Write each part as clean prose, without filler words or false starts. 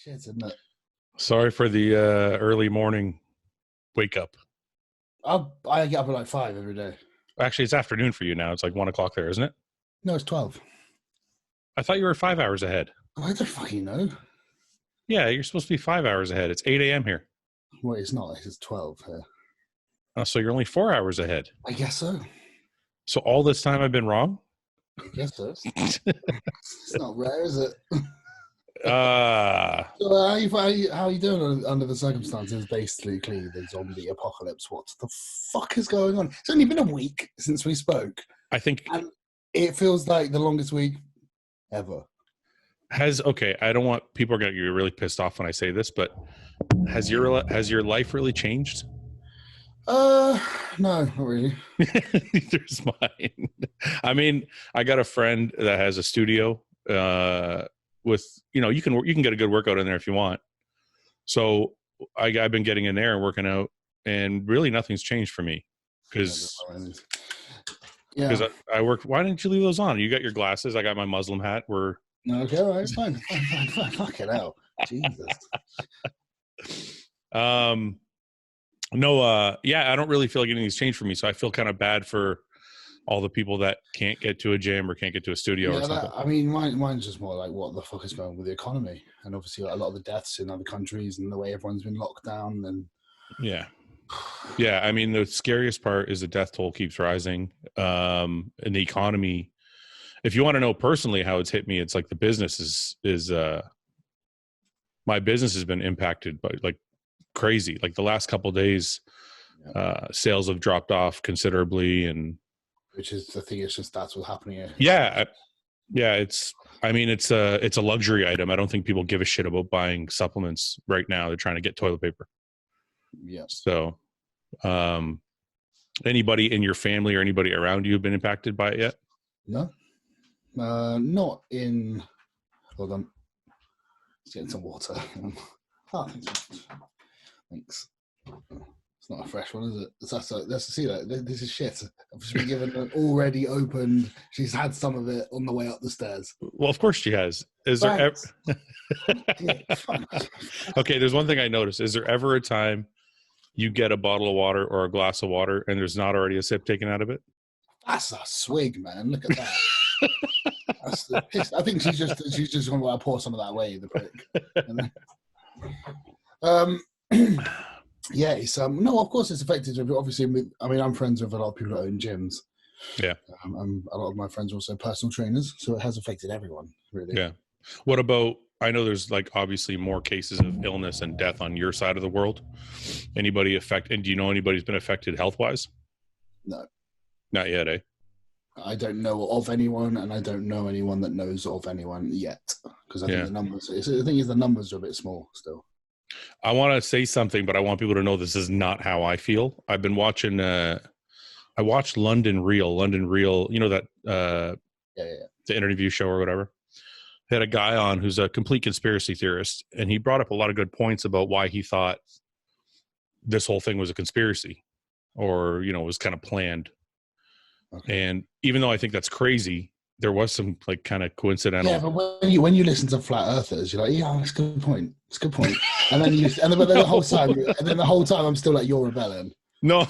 Shit, isn't it? Sorry for the early morning wake up. I get up at like 5 every day. Actually, it's afternoon for you now. It's like 1 o'clock there, isn't it? No, it's 12. I thought you were 5 hours ahead. I don't fucking know. Yeah, you're supposed to be 5 hours ahead. It's 8 a.m. here. Well, it's not. It's 12 here. Oh, so you're only 4 hours ahead. I guess so. So all this time I've been wrong? I guess so. It's not rare, is it? So how are you doing under the circumstances? Basically, the zombie apocalypse. What the fuck is going on? It's only been a week since we spoke. I think... And it feels like the longest week ever. Okay, I don't want... People are going to get really pissed off when I say this, but has your life really changed? No, not really. There's mine. I mean, I got a friend that has a studio with, you can get a good workout in there if you want. So I've been getting in there and working out, and really nothing's changed for me because I work. Why didn't you leave those on? You got your glasses. I got my Muslim hat. Okay, all right, it's fine. Fucking hell, Jesus. No, I don't really feel like anything's changed for me. So I feel kind of bad for all the people that can't get to a gym or can't get to a studio or something. I mean, mine's just more like what the fuck is going on with the economy, and obviously a lot of the deaths in other countries and the way everyone's been locked down. And yeah. I mean, the scariest part is the death toll keeps rising, and the economy. If you want to know personally how it's hit me, it's like the business is my business has been impacted by like crazy. Like the last couple of days, sales have dropped off considerably, and which is the thing. It's just that's what's happening here. Yeah. It's a luxury item. I don't think people give a shit about buying supplements right now. They're trying to get toilet paper. Yeah. So, anybody in your family or anybody around you have been impacted by it yet? No, not in. Hold on. Let's get some water. Thanks. It's not a fresh one, is it? Let's see that. This is shit. I've just been given an already opened. She's had some of it on the way up the stairs. Well, of course she has. Is there ever... Okay, there's one thing I noticed. Is there ever a time you get a bottle of water or a glass of water and there's not already a sip taken out of it? That's a swig, man. Look at that. That's the piss. I think she's just going to pour some of that away, the prick. Yeah, it's no, of course it's affected. Obviously, I'm friends with a lot of people that own gyms. Yeah, a lot of my friends are also personal trainers, so it has affected everyone, really. Yeah. What about? I know there's like obviously more cases of illness and death on your side of the world. Anybody affected? And do you know anybody's been affected health wise? No, not yet. I don't know of anyone, and I don't know anyone that knows of anyone yet, because I think the numbers. The thing is, the numbers are a bit small still. I want to say something, but I want people to know this is not how I feel. I've been watching. I watched London Real. You know that the interview show or whatever. They had a guy on who's a complete conspiracy theorist, and he brought up a lot of good points about why he thought this whole thing was a conspiracy, or was kind of planned. Okay. And even though I think that's crazy, there was some like kind of coincidental. Yeah, but when you listen to flat earthers, you're like, yeah, that's a good point. It's a good point. And then the whole time, I'm still like, you're rebelling. No.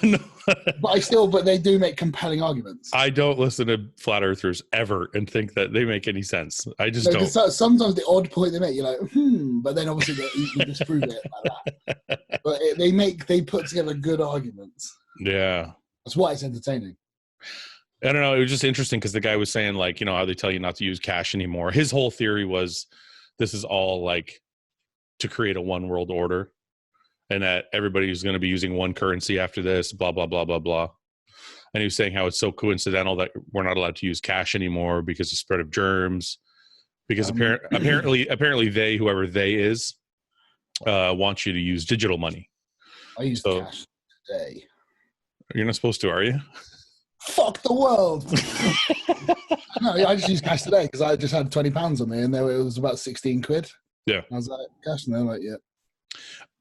But they do make compelling arguments. I don't listen to flat earthers ever and think that they make any sense. I just don't. Sometimes the odd point they make, you're like, but then obviously you disprove it like that. But they put together good arguments. Yeah. That's why it's entertaining. I don't know. It was just interesting because the guy was saying like, how they tell you not to use cash anymore. His whole theory was this is all like to create a one world order, and that everybody was going to be using one currency after this, blah, blah, blah, blah, blah. And he was saying how it's so coincidental that we're not allowed to use cash anymore because of spread of germs, because apparently they, whoever they is, wants you to use digital money. I use cash today. You're not supposed to, are you? Fuck the world. No, I just used cash today because I just had £20 on me, and it was about 16 quid. Yeah. I was like, cash, and they're like, yeah.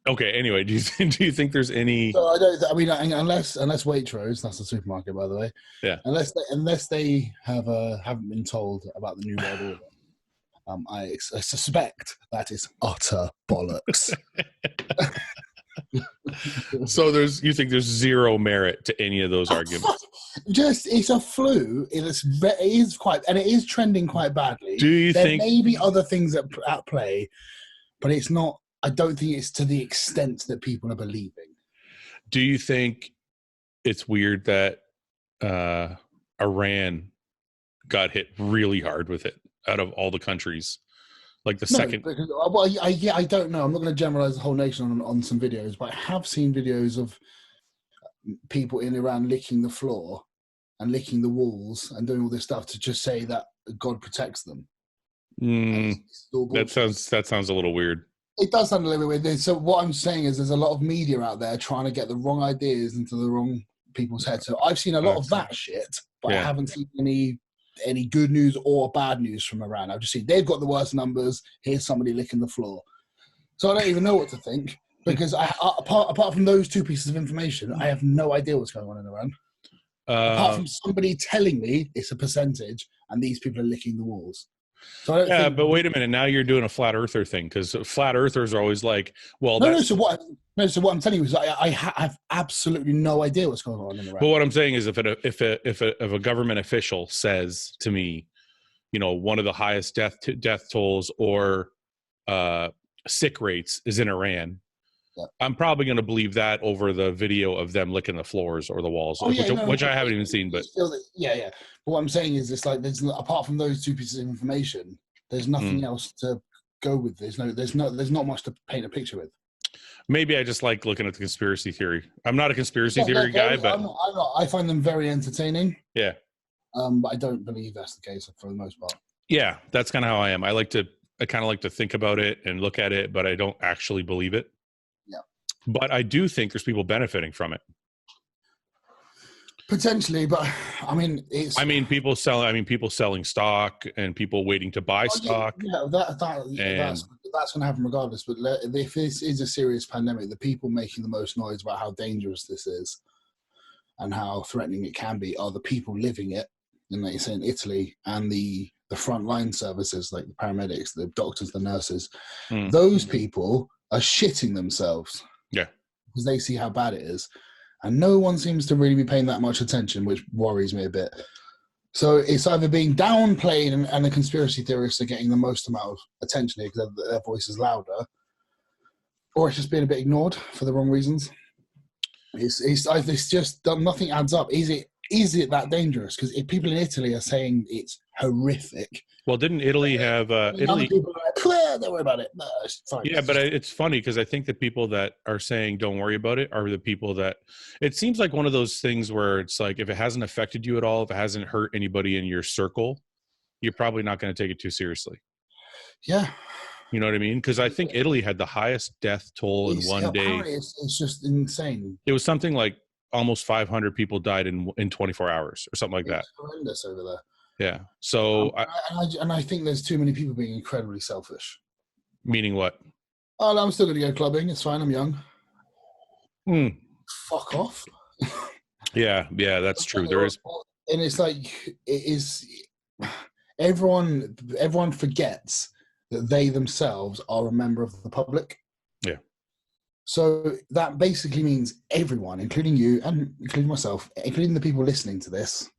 Okay. Anyway, do you think there's any? So unless Waitrose, that's the supermarket, by the way. Yeah. Unless they haven't been told about the new world order, I suspect that is utter bollocks. So you think there's zero merit to any of those arguments? It's a flu. It is trending quite badly. Do you think there may be other things at play, but it's not? I don't think it's to the extent that people are believing. Do you think it's weird that Iran got hit really hard with it out of all the countries? Like second. Because, I don't know. I'm not going to generalize the whole nation on some videos, but I have seen videos of people in Iran licking the floor and licking the walls and doing all this stuff to just say that God protects them. That sounds a little weird. It does sound a little bit weird. So what I'm saying is there's a lot of media out there trying to get the wrong ideas into the wrong people's heads. So I've seen a lot of that shit, but I haven't seen any good news or bad news from Iran. I've just seen they've got the worst numbers. Here's somebody licking the floor. So I don't even know what to think because apart from those two pieces of information, I have no idea what's going on in Iran. Apart from somebody telling me it's a percentage and these people are licking the walls. So I don't but wait a minute. Now you're doing a flat earther thing because flat earthers are always like, well, So what I'm telling you is I have absolutely no idea what's going on in Iran. But what I'm saying is, if a government official says to me, one of the highest death tolls or sick rates is in Iran, I'm probably going to believe that over the video of them licking the floors or the walls, which I haven't even seen. But yeah. But what I'm saying is, it's like apart from those two pieces of information, there's nothing else to go with. There's not much to paint a picture with. Maybe I just like looking at the conspiracy theory. I'm not a conspiracy theory guy, but I'm not. I find them very entertaining. Yeah. But I don't believe that's the case for the most part. Yeah, that's kind of how I am. I kind of like to think about it and look at it, but I don't actually believe it. Yeah. But I do think there's people benefiting from it. Potentially, but I mean, people selling stock and people waiting to buy stock. Yeah, that's going to happen regardless. But if this is a serious pandemic, the people making the most noise about how dangerous this is and how threatening it can be are the people living it. And like you say, in Italy, and the frontline services like the paramedics, the doctors, the nurses. Those people are shitting themselves. Yeah, because they see how bad it is. And no one seems to really be paying that much attention, which worries me a bit. So it's either being downplayed and the conspiracy theorists are getting the most amount of attention here because their voice is louder, or it's just being a bit ignored for the wrong reasons. It's just nothing adds up. Is it that dangerous? Because if people in Italy are saying it's horrific. Well, didn't Italy have Italy? People are like, don't worry about it. No, it's fine. Yeah, but it's funny because I think the people that are saying don't worry about it are the people that it seems like one of those things where it's like if it hasn't affected you at all, if it hasn't hurt anybody in your circle, you're probably not going to take it too seriously. Yeah. You know what I mean? Because I think Italy had the highest death toll in one day. It's just insane. It was something like almost 500 people died in 24 hours or something like that. It's horrendous over there. Yeah. So, I think there's too many people being incredibly selfish. Meaning what? Oh, I'm still going to go clubbing. It's fine. I'm young. Fuck off. Yeah, that's true. There is, and it's like it is. Everyone forgets that they themselves are a member of the public. Yeah. So that basically means everyone, including you and including myself, including the people listening to this.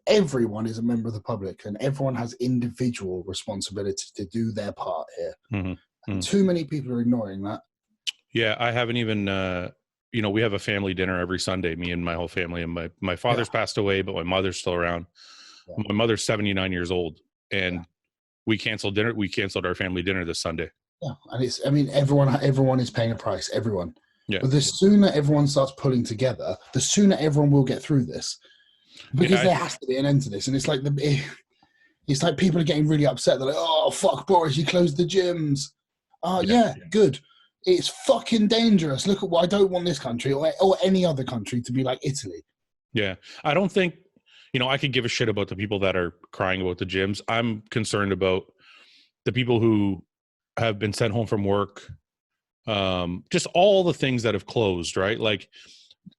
Everyone is a member of the public and everyone has individual responsibility to do their part here. Too many people are ignoring that. Yeah, I haven't even, we have a family dinner every Sunday, me and my whole family. And my father's passed away, but my mother's still around. Yeah. My mother's 79 years old. And we canceled dinner. We canceled our family dinner this Sunday. Yeah, and everyone is paying a price. Everyone. Yeah. But the sooner everyone starts pulling together, the sooner everyone will get through this. Because there has to be an end to this, and it's like people are getting really upset. They're like, "Oh fuck, Boris, you closed the gyms." Good. It's fucking dangerous. Look at what I don't want this country or any other country to be like Italy. Yeah, I don't think I could give a shit about the people that are crying about the gyms. I'm concerned about the people who have been sent home from work. Just all the things that have closed, right? Like.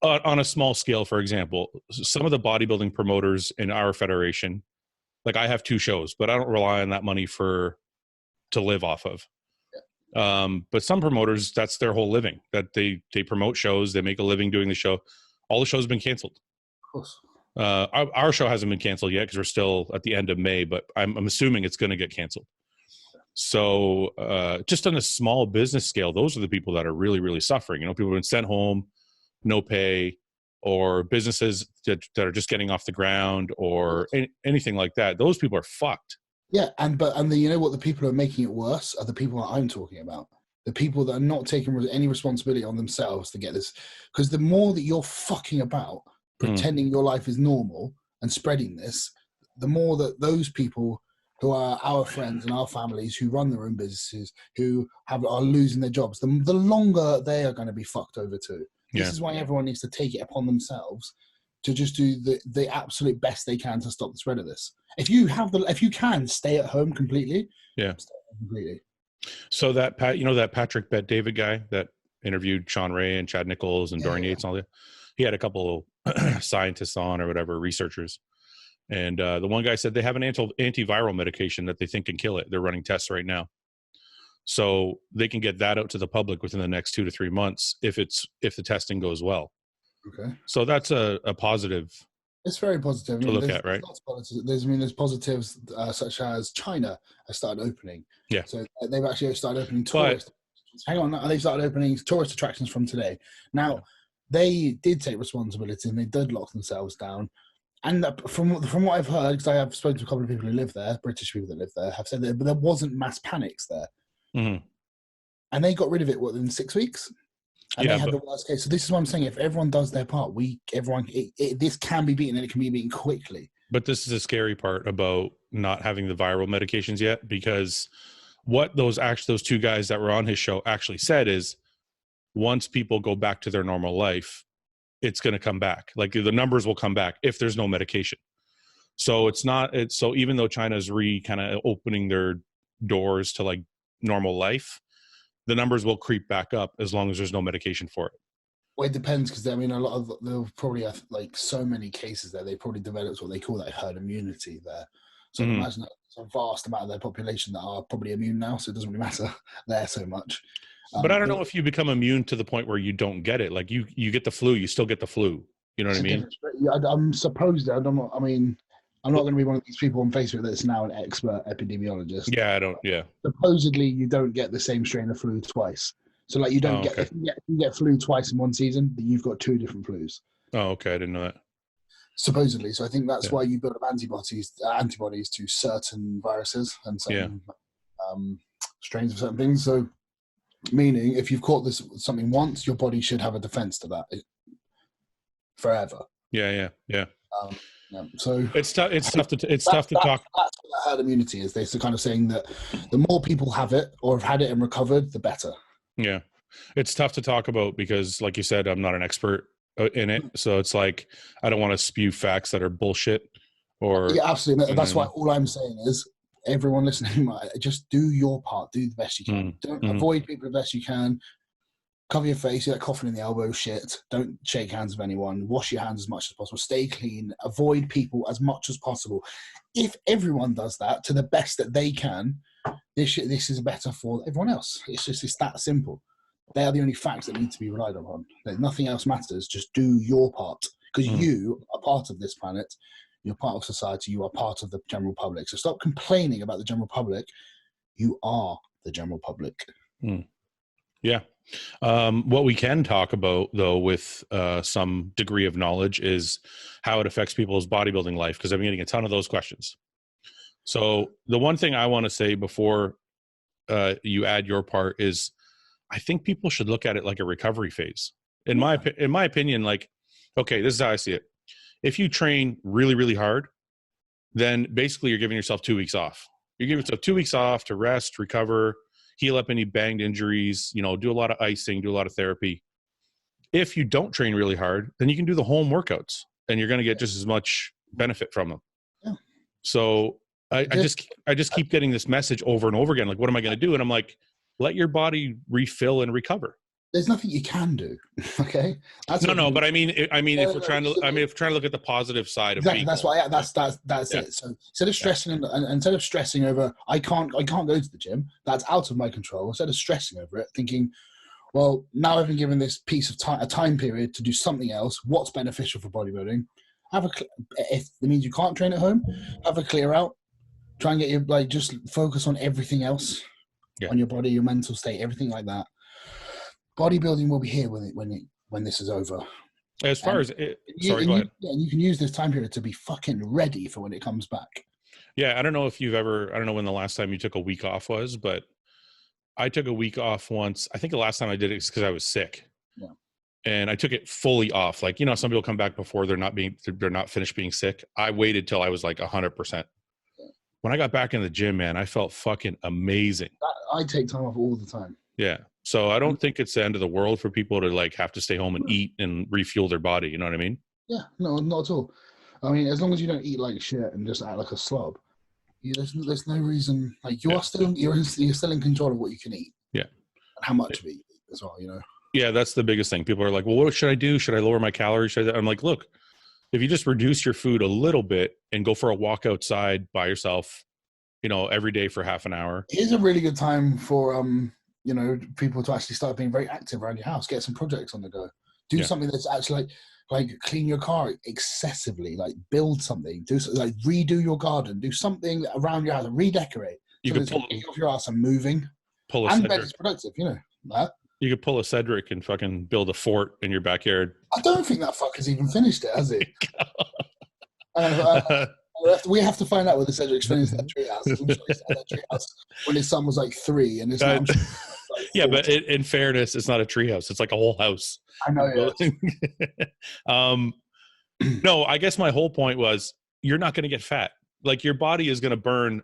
On a small scale, for example, some of the bodybuilding promoters in our federation, like I have 2 shows, but I don't rely on that money for to live off of. But some promoters, that's their whole living, that they promote shows, they make a living doing the show. All the shows have been canceled. Of course. Our show hasn't been canceled yet because we're still at the end of May, but I'm assuming it's going to get canceled. So just on a small business scale, those are the people that are really, really suffering. You know, people have been sent home, no pay, or businesses that are just getting off the ground, or anything like that. Those people are fucked. Yeah, and you know what? The people who are making it worse are the people that I'm talking about. The people that are not taking any responsibility on themselves to get this. Because the more that you're fucking about, pretending your life is normal and spreading this, the more that those people who are our friends and our families who run their own businesses, who are losing their jobs, the longer they are going to be fucked over too. This is why everyone needs to take it upon themselves to just do the absolute best they can to stop the spread of this. If you can stay at home completely, stay at home completely. So that that Patrick Bet David guy that interviewed Sean Ray and Chad Nichols and Dorian Yates and all that, he had a couple of scientists on or whatever, researchers. And the one guy said they have an antiviral medication that they think can kill it. They're running tests right now. So they can get that out to the public within the next 2 to 3 months if the testing goes well. Okay. So that's a positive. It's very positive to look at, right? There's positives such as China has started opening. Yeah. So they've actually started opening tourist. They've started opening tourist attractions from today. Now, they did take responsibility and they did lock themselves down. And from what I've heard, because I have spoken to a couple of people who live there, British people that live there, have said that there wasn't mass panics there. Mm-hmm. And they got rid of it within 6 weeks. And they had the worst case. So this is what I'm saying. If everyone does their part, this can be beaten, and it can be beaten quickly. But this is the scary part about not having the viral medications yet, because what those two guys that were on his show actually said is, once people go back to their normal life, it's going to come back. Like the numbers will come back if there's no medication. So so even though China's kind of opening their doors to like normal life, the numbers will creep back up as long as there's no medication for it. Well, it depends, because I mean, they'll probably have like so many cases there. They probably developed what they call that herd immunity there. So I imagine that there's a vast amount of their population that are probably immune now, so it doesn't really matter there so much. But I don't know if you become immune to the point where you don't get it. Like you get the flu, you still get the flu. You know what I mean? I'm supposed to. I'm not going to be one of these people on Facebook that's now an expert epidemiologist. Yeah, I don't. Yeah. Supposedly, you don't get the same strain of flu twice. So, like, you don't get if you get flu twice in one season, then you've got 2 different flus. Oh, okay. I didn't know that. Supposedly, so I think that's why you build up antibodies to certain viruses and certain strains of certain things. So, meaning, if you've caught something once, your body should have a defense to that forever. Yeah. So it's tough to talk. That's what herd immunity is. They're kind of saying that the more people have it or have had it and recovered, the better. Yeah, it's tough to talk about because, like you said, I'm not an expert in it, so it's like I don't want to spew facts that are bullshit. Absolutely. That's why all I'm saying is, everyone listening, just do your part. Do the best you can. Don't avoid people the best you can. Cover your face, you're coughing in the elbow, shit. Don't shake hands with anyone. Wash your hands as much as possible. Stay clean. Avoid people as much as possible. If everyone does that to the best that they can, this is better for everyone else. It's that simple. They are the only facts that need to be relied upon. Nothing else matters. Just do your part. Because you are part of this planet. You're part of society. You are part of the general public. So stop complaining about the general public. You are the general public. Yeah. What we can talk about, though, with some degree of knowledge is how it affects people's bodybuilding life, because I've been getting a ton of those questions. So the one thing I want to say before you add your part is I think people should look at it like a recovery phase. In my opinion, like, okay, this is how I see it. If you train really, really hard, then basically you're giving yourself 2 weeks off. You're giving yourself 2 weeks off to rest, recover, heal up any banged injuries, do a lot of icing, do a lot of therapy. If you don't train really hard, then you can do the home workouts and you're going to get just as much benefit from them. Yeah. So I just keep getting this message over and over again. Like, what am I going to do? And I'm like, let your body refill and recover. there's nothing you can do. Okay. No, but I mean, if we're trying to look at the positive side of exactly, that's being, why that's it. So instead of stressing and instead of stressing over, I can't go to the gym. That's out of my control. Instead of stressing over it, thinking, well, now I've been given this piece of time, a time period to do something else. What's beneficial for bodybuilding? If it means you can't train at home, have a clear out. Try and get your just focus on everything else, on your body, your mental state, everything like that. Bodybuilding will be here when this is over. As far as go ahead. And you can use this time period to be fucking ready for when it comes back. Yeah, I don't know when the last time you took a week off was, but I took a week off once. I think the last time I did it is because I was sick. Yeah. And I took it fully off. Like, some people come back before they're not finished being sick. I waited till I was like 100%. Yeah. When I got back in the gym, man, I felt fucking amazing. I take time off all the time. Yeah. So I don't think it's the end of the world for people to have to stay home and eat and refuel their body. You know what I mean? Yeah, no, not at all. I mean, as long as you don't eat like shit and just act like a slob, there's no reason. Like you're still in control of what you can eat. Yeah. And how much of it you eat as well. Yeah, that's the biggest thing. People are like, well, what should I do? Should I lower my calories? I'm like, look, if you just reduce your food a little bit and go for a walk outside by yourself, every day for half an hour. Here's a really good time for people to actually start being very active around your house. Get some projects on the go. Do something that's actually like clean your car excessively. Like build something. Do redo your garden. Do something around your house. Redecorate. You can pull off your ass and moving. And it's productive. That. You could pull a Cedric and fucking build a fort in your backyard. I don't think that fucker's even finished it, has he? We have to find out whether Cedric's finished that treehouse. I'm sure he started that treehouse when his son was like 3, and it's now yeah, but in fairness, it's not a treehouse; it's like a whole house. I know. Yeah. No, I guess my whole point was you're not going to get fat. Like your body is going to burn.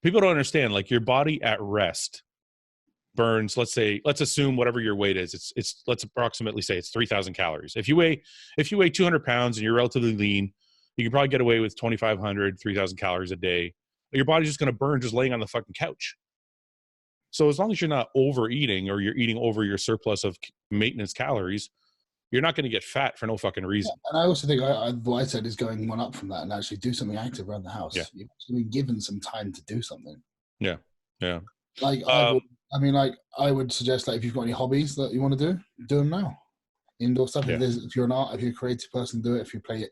People don't understand. Like your body at rest burns. Let's assume whatever your weight is. Let's approximately say it's 3,000 calories. If you weigh 200 pounds and you're relatively lean, you can probably get away with 2,500, 3,000 calories a day. Your body's just going to burn just laying on the fucking couch. So as long as you're not overeating or you're eating over your surplus of maintenance calories, you're not going to get fat for no fucking reason. Yeah, and I also think what I said is going one up from that and actually do something active around the house. Yeah. You've been given some time to do something. Yeah. Yeah. I would suggest if you've got any hobbies that you want to do them now. Indoor stuff. Yeah. If you're a creative person, do it. If you play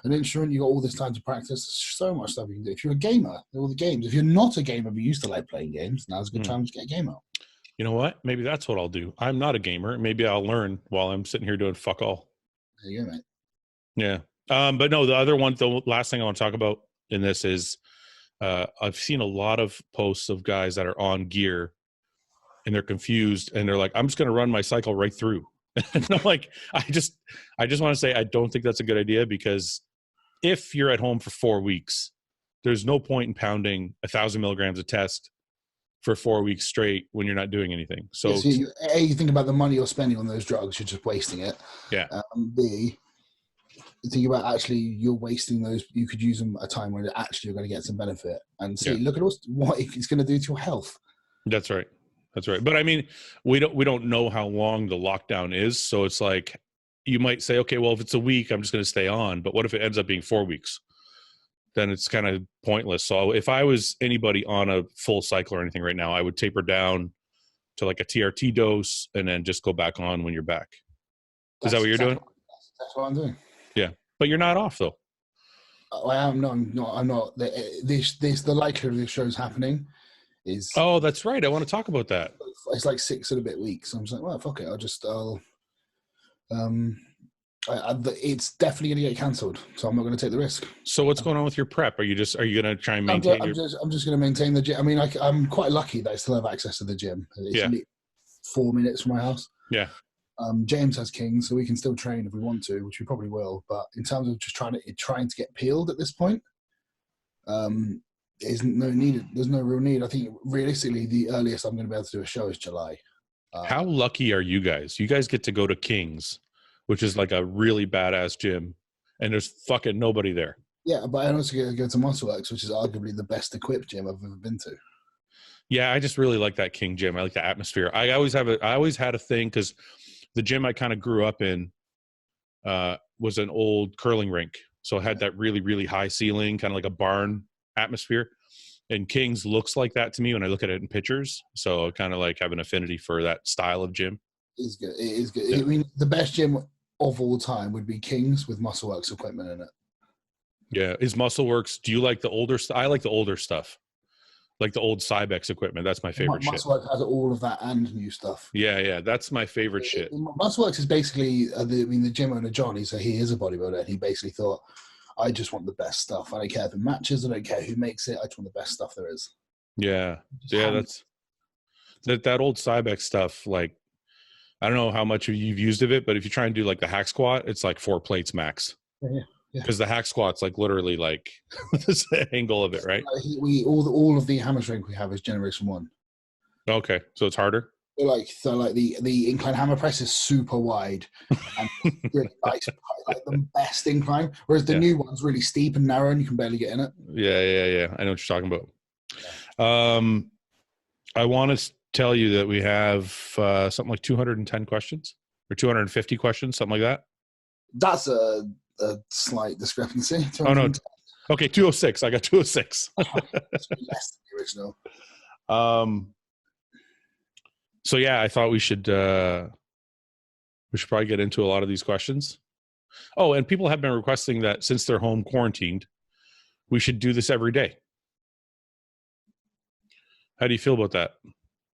an instrument, you got all this time to practice. There's so much stuff you can do. If you're a gamer, all the games. If you're not a gamer, but you used to like playing games, now's a good time to get a game out. You know what? Maybe that's what I'll do. I'm not a gamer. Maybe I'll learn while I'm sitting here doing fuck all. There you go, mate. Yeah. But no, the last thing I want to talk about in this is I've seen a lot of posts of guys that are on gear and they're confused and they're like, I'm just going to run my cycle right through. And I'm like, I just want to say, I don't think that's a good idea, because if you're at home for 4 weeks, there's no point in pounding 1,000 milligrams of test for 4 weeks straight when you're not doing anything. So, you think about the money you're spending on those drugs, you're just wasting it. Yeah. B, think about actually you're wasting those. You could use them at a time when actually you're going to get some benefit. And see, look at what it's going to do to your health. That's right. That's right. But I mean, we don't know how long the lockdown is. So it's like, you might say, okay, well, if it's a week, I'm just going to stay on. But what if it ends up being 4 weeks? Then it's kind of pointless. So if I was anybody on a full cycle or anything right now, I would taper down to like a TRT dose and then just go back on when you're back. Is that what you're doing? That's what I'm doing. Yeah. But you're not off though. I am. No, I'm not. The likelihood of this show's happening is. Oh, that's right. I want to talk about that. It's like 6 and a bit weeks. I'm just like, well, fuck it. It's definitely going to get cancelled, so I'm not going to take the risk. So what's going on with your prep? Are you going to try and maintain? I'm just going to maintain the gym. I mean, I'm quite lucky that I still have access to the gym. It's 4 minutes from my house. Yeah. James has Kings, so we can still train if we want to, which we probably will. But in terms of just trying to get peeled at this point, there's no need. There's no real need. I think realistically, the earliest I'm going to be able to do a show is July. How lucky are you guys? You guys get to go to Kings, which is like a really badass gym, and there's fucking nobody there. Yeah, but I also get to go to Muscleworks, which is arguably the best equipped gym I've ever been to. Yeah, I just really like that King gym. I like the atmosphere. I always had a thing because the gym I kind of grew up in was an old curling rink. So it had that really, really high ceiling, kind of like a barn atmosphere. And King's looks like that to me when I look at it in pictures. So I kind of like have an affinity for that style of gym. It is good. It is good. Yeah. I mean, the best gym of all time would be King's with MuscleWorks equipment in it. Yeah. Is MuscleWorks, do you like the older stuff? I like the older stuff. Like the old Cybex equipment. That's my favorite shit. MuscleWorks has all of that and new stuff. Yeah. That's my favorite shit. MuscleWorks is basically, the gym owner, John, he is a bodybuilder. And he basically thought, I just want the best stuff. I don't care if it matches. I don't care who makes it. I just want the best stuff there is. Yeah. That's that old Cybex stuff. Like, I don't know how much you've used of it, but if you try and do like the hack squat, it's like 4 plates max. Yeah. Because the hack squat's like literally like this angle of it, right? All of the hammer strength we have is generation 1. Okay, so it's harder. So the incline hammer press is super wide and really nice, like the best incline. Whereas the new one's really steep and narrow, and you can barely get in it. Yeah. I know what you're talking about. I want to tell you that we have something like 210 questions or 250 questions, something like that. That's a slight discrepancy. Oh no. Okay, 206. I got 206. That's less than the original. So yeah, I thought we should probably get into a lot of these questions. Oh, and people have been requesting that since they're home quarantined, we should do this every day. How do you feel about that?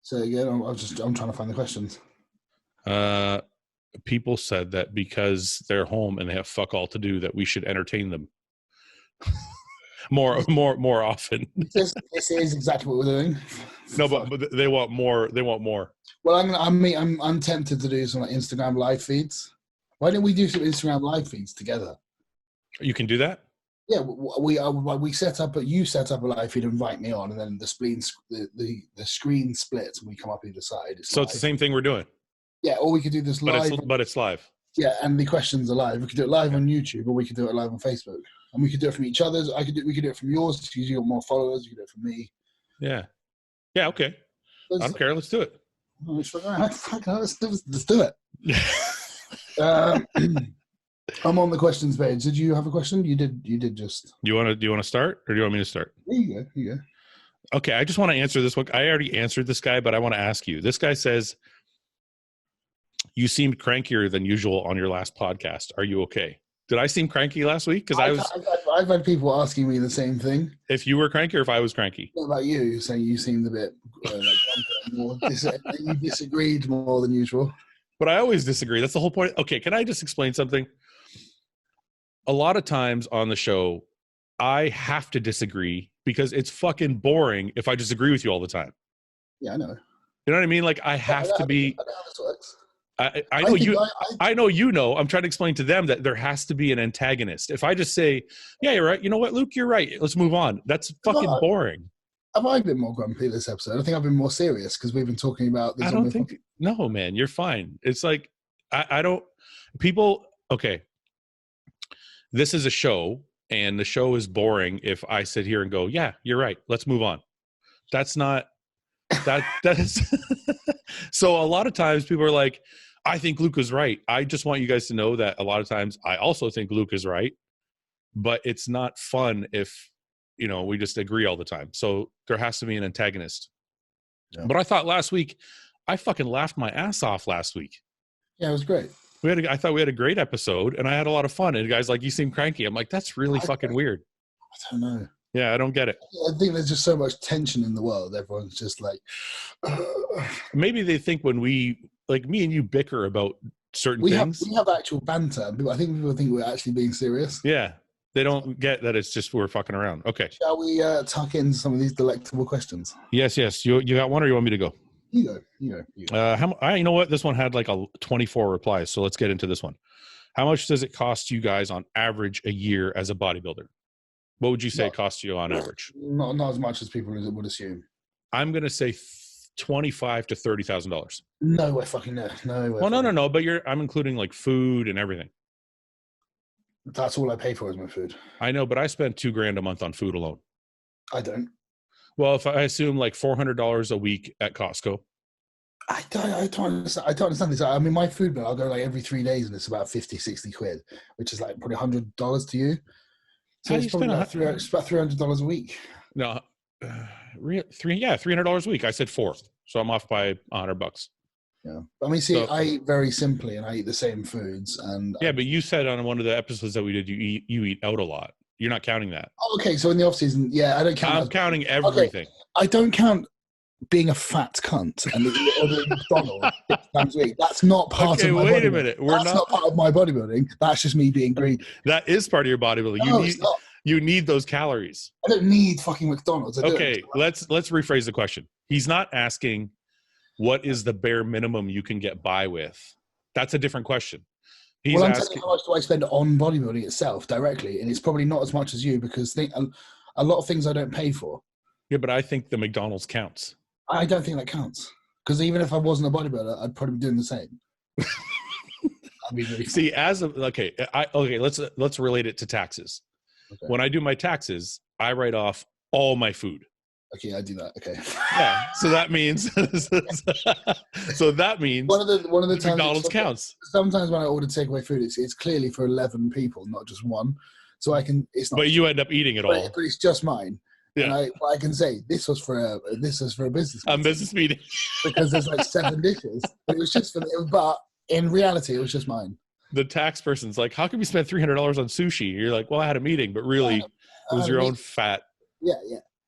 So again, I'm trying to find the questions. People said that because they're home and they have fuck all to do, that we should entertain them more often. This is exactly what we're doing. No, but they want more. They want more. Well, I'm tempted to do some like Instagram live feeds. Why don't we do some Instagram live feeds together? You can do that. Yeah, you set up a live feed, invite me on, and then the screen splits and we come up either side. So live. It's the same thing we're doing. Yeah, or we could do this live. But it's live. Yeah, and the questions are live. We could do it live on YouTube, or we could do it live on Facebook, and we could do it from each other's. We could do it from yours because you got more followers. You could do it from me. Yeah. Okay. I don't care. Let's do it. Let's do it. I'm on the questions page. Did you have a question? You did just. Do you want to start, or do you want me to start? There you go. Okay, I just want to answer this one. I already answered this guy, but I want to ask you. This guy says, you seemed crankier than usual on your last podcast. Are you okay? Did I seem cranky last week? Because I've had people asking me the same thing. If you were cranky or if I was cranky. What about you? Saying you seemed a bit more you disagreed more than usual. But I always disagree. That's the whole point. Okay, can I just explain something? A lot of times on the show, I have to disagree because it's fucking boring if I disagree with you all the time. Yeah, I know. You know what I mean? Like I have to be. I know how this works. I know you know. I'm trying to explain to them that there has to be an antagonist. If I just say, "Yeah, you're right," you know what, Luke, you're right. Let's move on. That's fucking boring. Have I been more grumpy this episode? I think I've been more serious because we've been talking about. I don't think. No, man, you're fine. It's like I don't. People. Okay. This is a show, and the show is boring if I sit here and go, "Yeah, you're right. Let's move on." That's not. That is. So a lot of times people are like, I think Luke is right. I just want you guys to know that a lot of times I also think Luke is right, but it's not fun if, we just agree all the time. So there has to be an antagonist. Yeah. But I thought last week, I fucking laughed my ass off last week. Yeah, it was great. I thought we had a great episode and I had a lot of fun. And the guy's like, you seem cranky. I'm like, that's really fucking weird. I don't know. Yeah, I don't get it. I think there's just so much tension in the world. Everyone's just like... Maybe they think when me and you bicker about certain things. We have actual banter. I think people think we're actually being serious. Yeah. They don't get that it's just we're fucking around. Okay. Shall we tuck in some of these delectable questions? Yes. You got one or you want me to go? You go. You know what? This one had like 24 replies. So let's get into this one. How much does it cost you guys on average a year as a bodybuilder? What would you say it costs you on average? Not as much as people would assume. I'm going to say $25,000 to $30,000. No way, fucking no. No way. Well, no. But I'm including like food and everything. That's all I pay for is my food. I know, but I spend $2,000 a month on food alone. I don't. Well, if I assume like $400 a week at Costco. I don't understand this. I mean, my food bill, I'll go like every 3 days and it's about 50, 60 quid, which is like probably $100 to you. So it's probably like it's about $300 a week. No, $300 a week. I said $400, so I'm off by $100. Yeah, I mean, see, I eat very simply, and I eat the same foods. And yeah, but you said on one of the episodes that we did, you eat out a lot. You're not counting that. Oh, okay, so in the off season, yeah, I don't count. I'm counting everything. Okay, I don't count being a fat cunt and ordering McDonald's 6 times a week. That's not part of my bodybuilding. Wait a minute. That's not part of my bodybuilding. That's just me being greedy. That is part of your bodybuilding. No, you need those calories. I don't need fucking McDonald's. Okay, let's rephrase the question. He's not asking what is the bare minimum you can get by with. That's a different question. I'm asking how much do I spend on bodybuilding itself directly, and it's probably not as much as you because a lot of things I don't pay for. Yeah, but I think the McDonald's counts. I don't think that counts because even if I wasn't a bodybuilder, I'd probably be doing the same. See, let's relate it to taxes. Okay. When I do my taxes, I write off all my food. Okay, I do that. Okay. Yeah. So that means one of the times McDonald's counts. Sometimes when I order takeaway food, it's clearly for 11 people, not just one. So I can. It's not. But you end up eating it all. But it's just mine. Yeah. And I can say this was for a business meeting. A business meeting. Because there's like 7 dishes. It was just but in reality, it was just mine. The tax person's like, how can we spend $300 on sushi? You're like, well, I had a meeting, but really, it was your own fat. Yeah.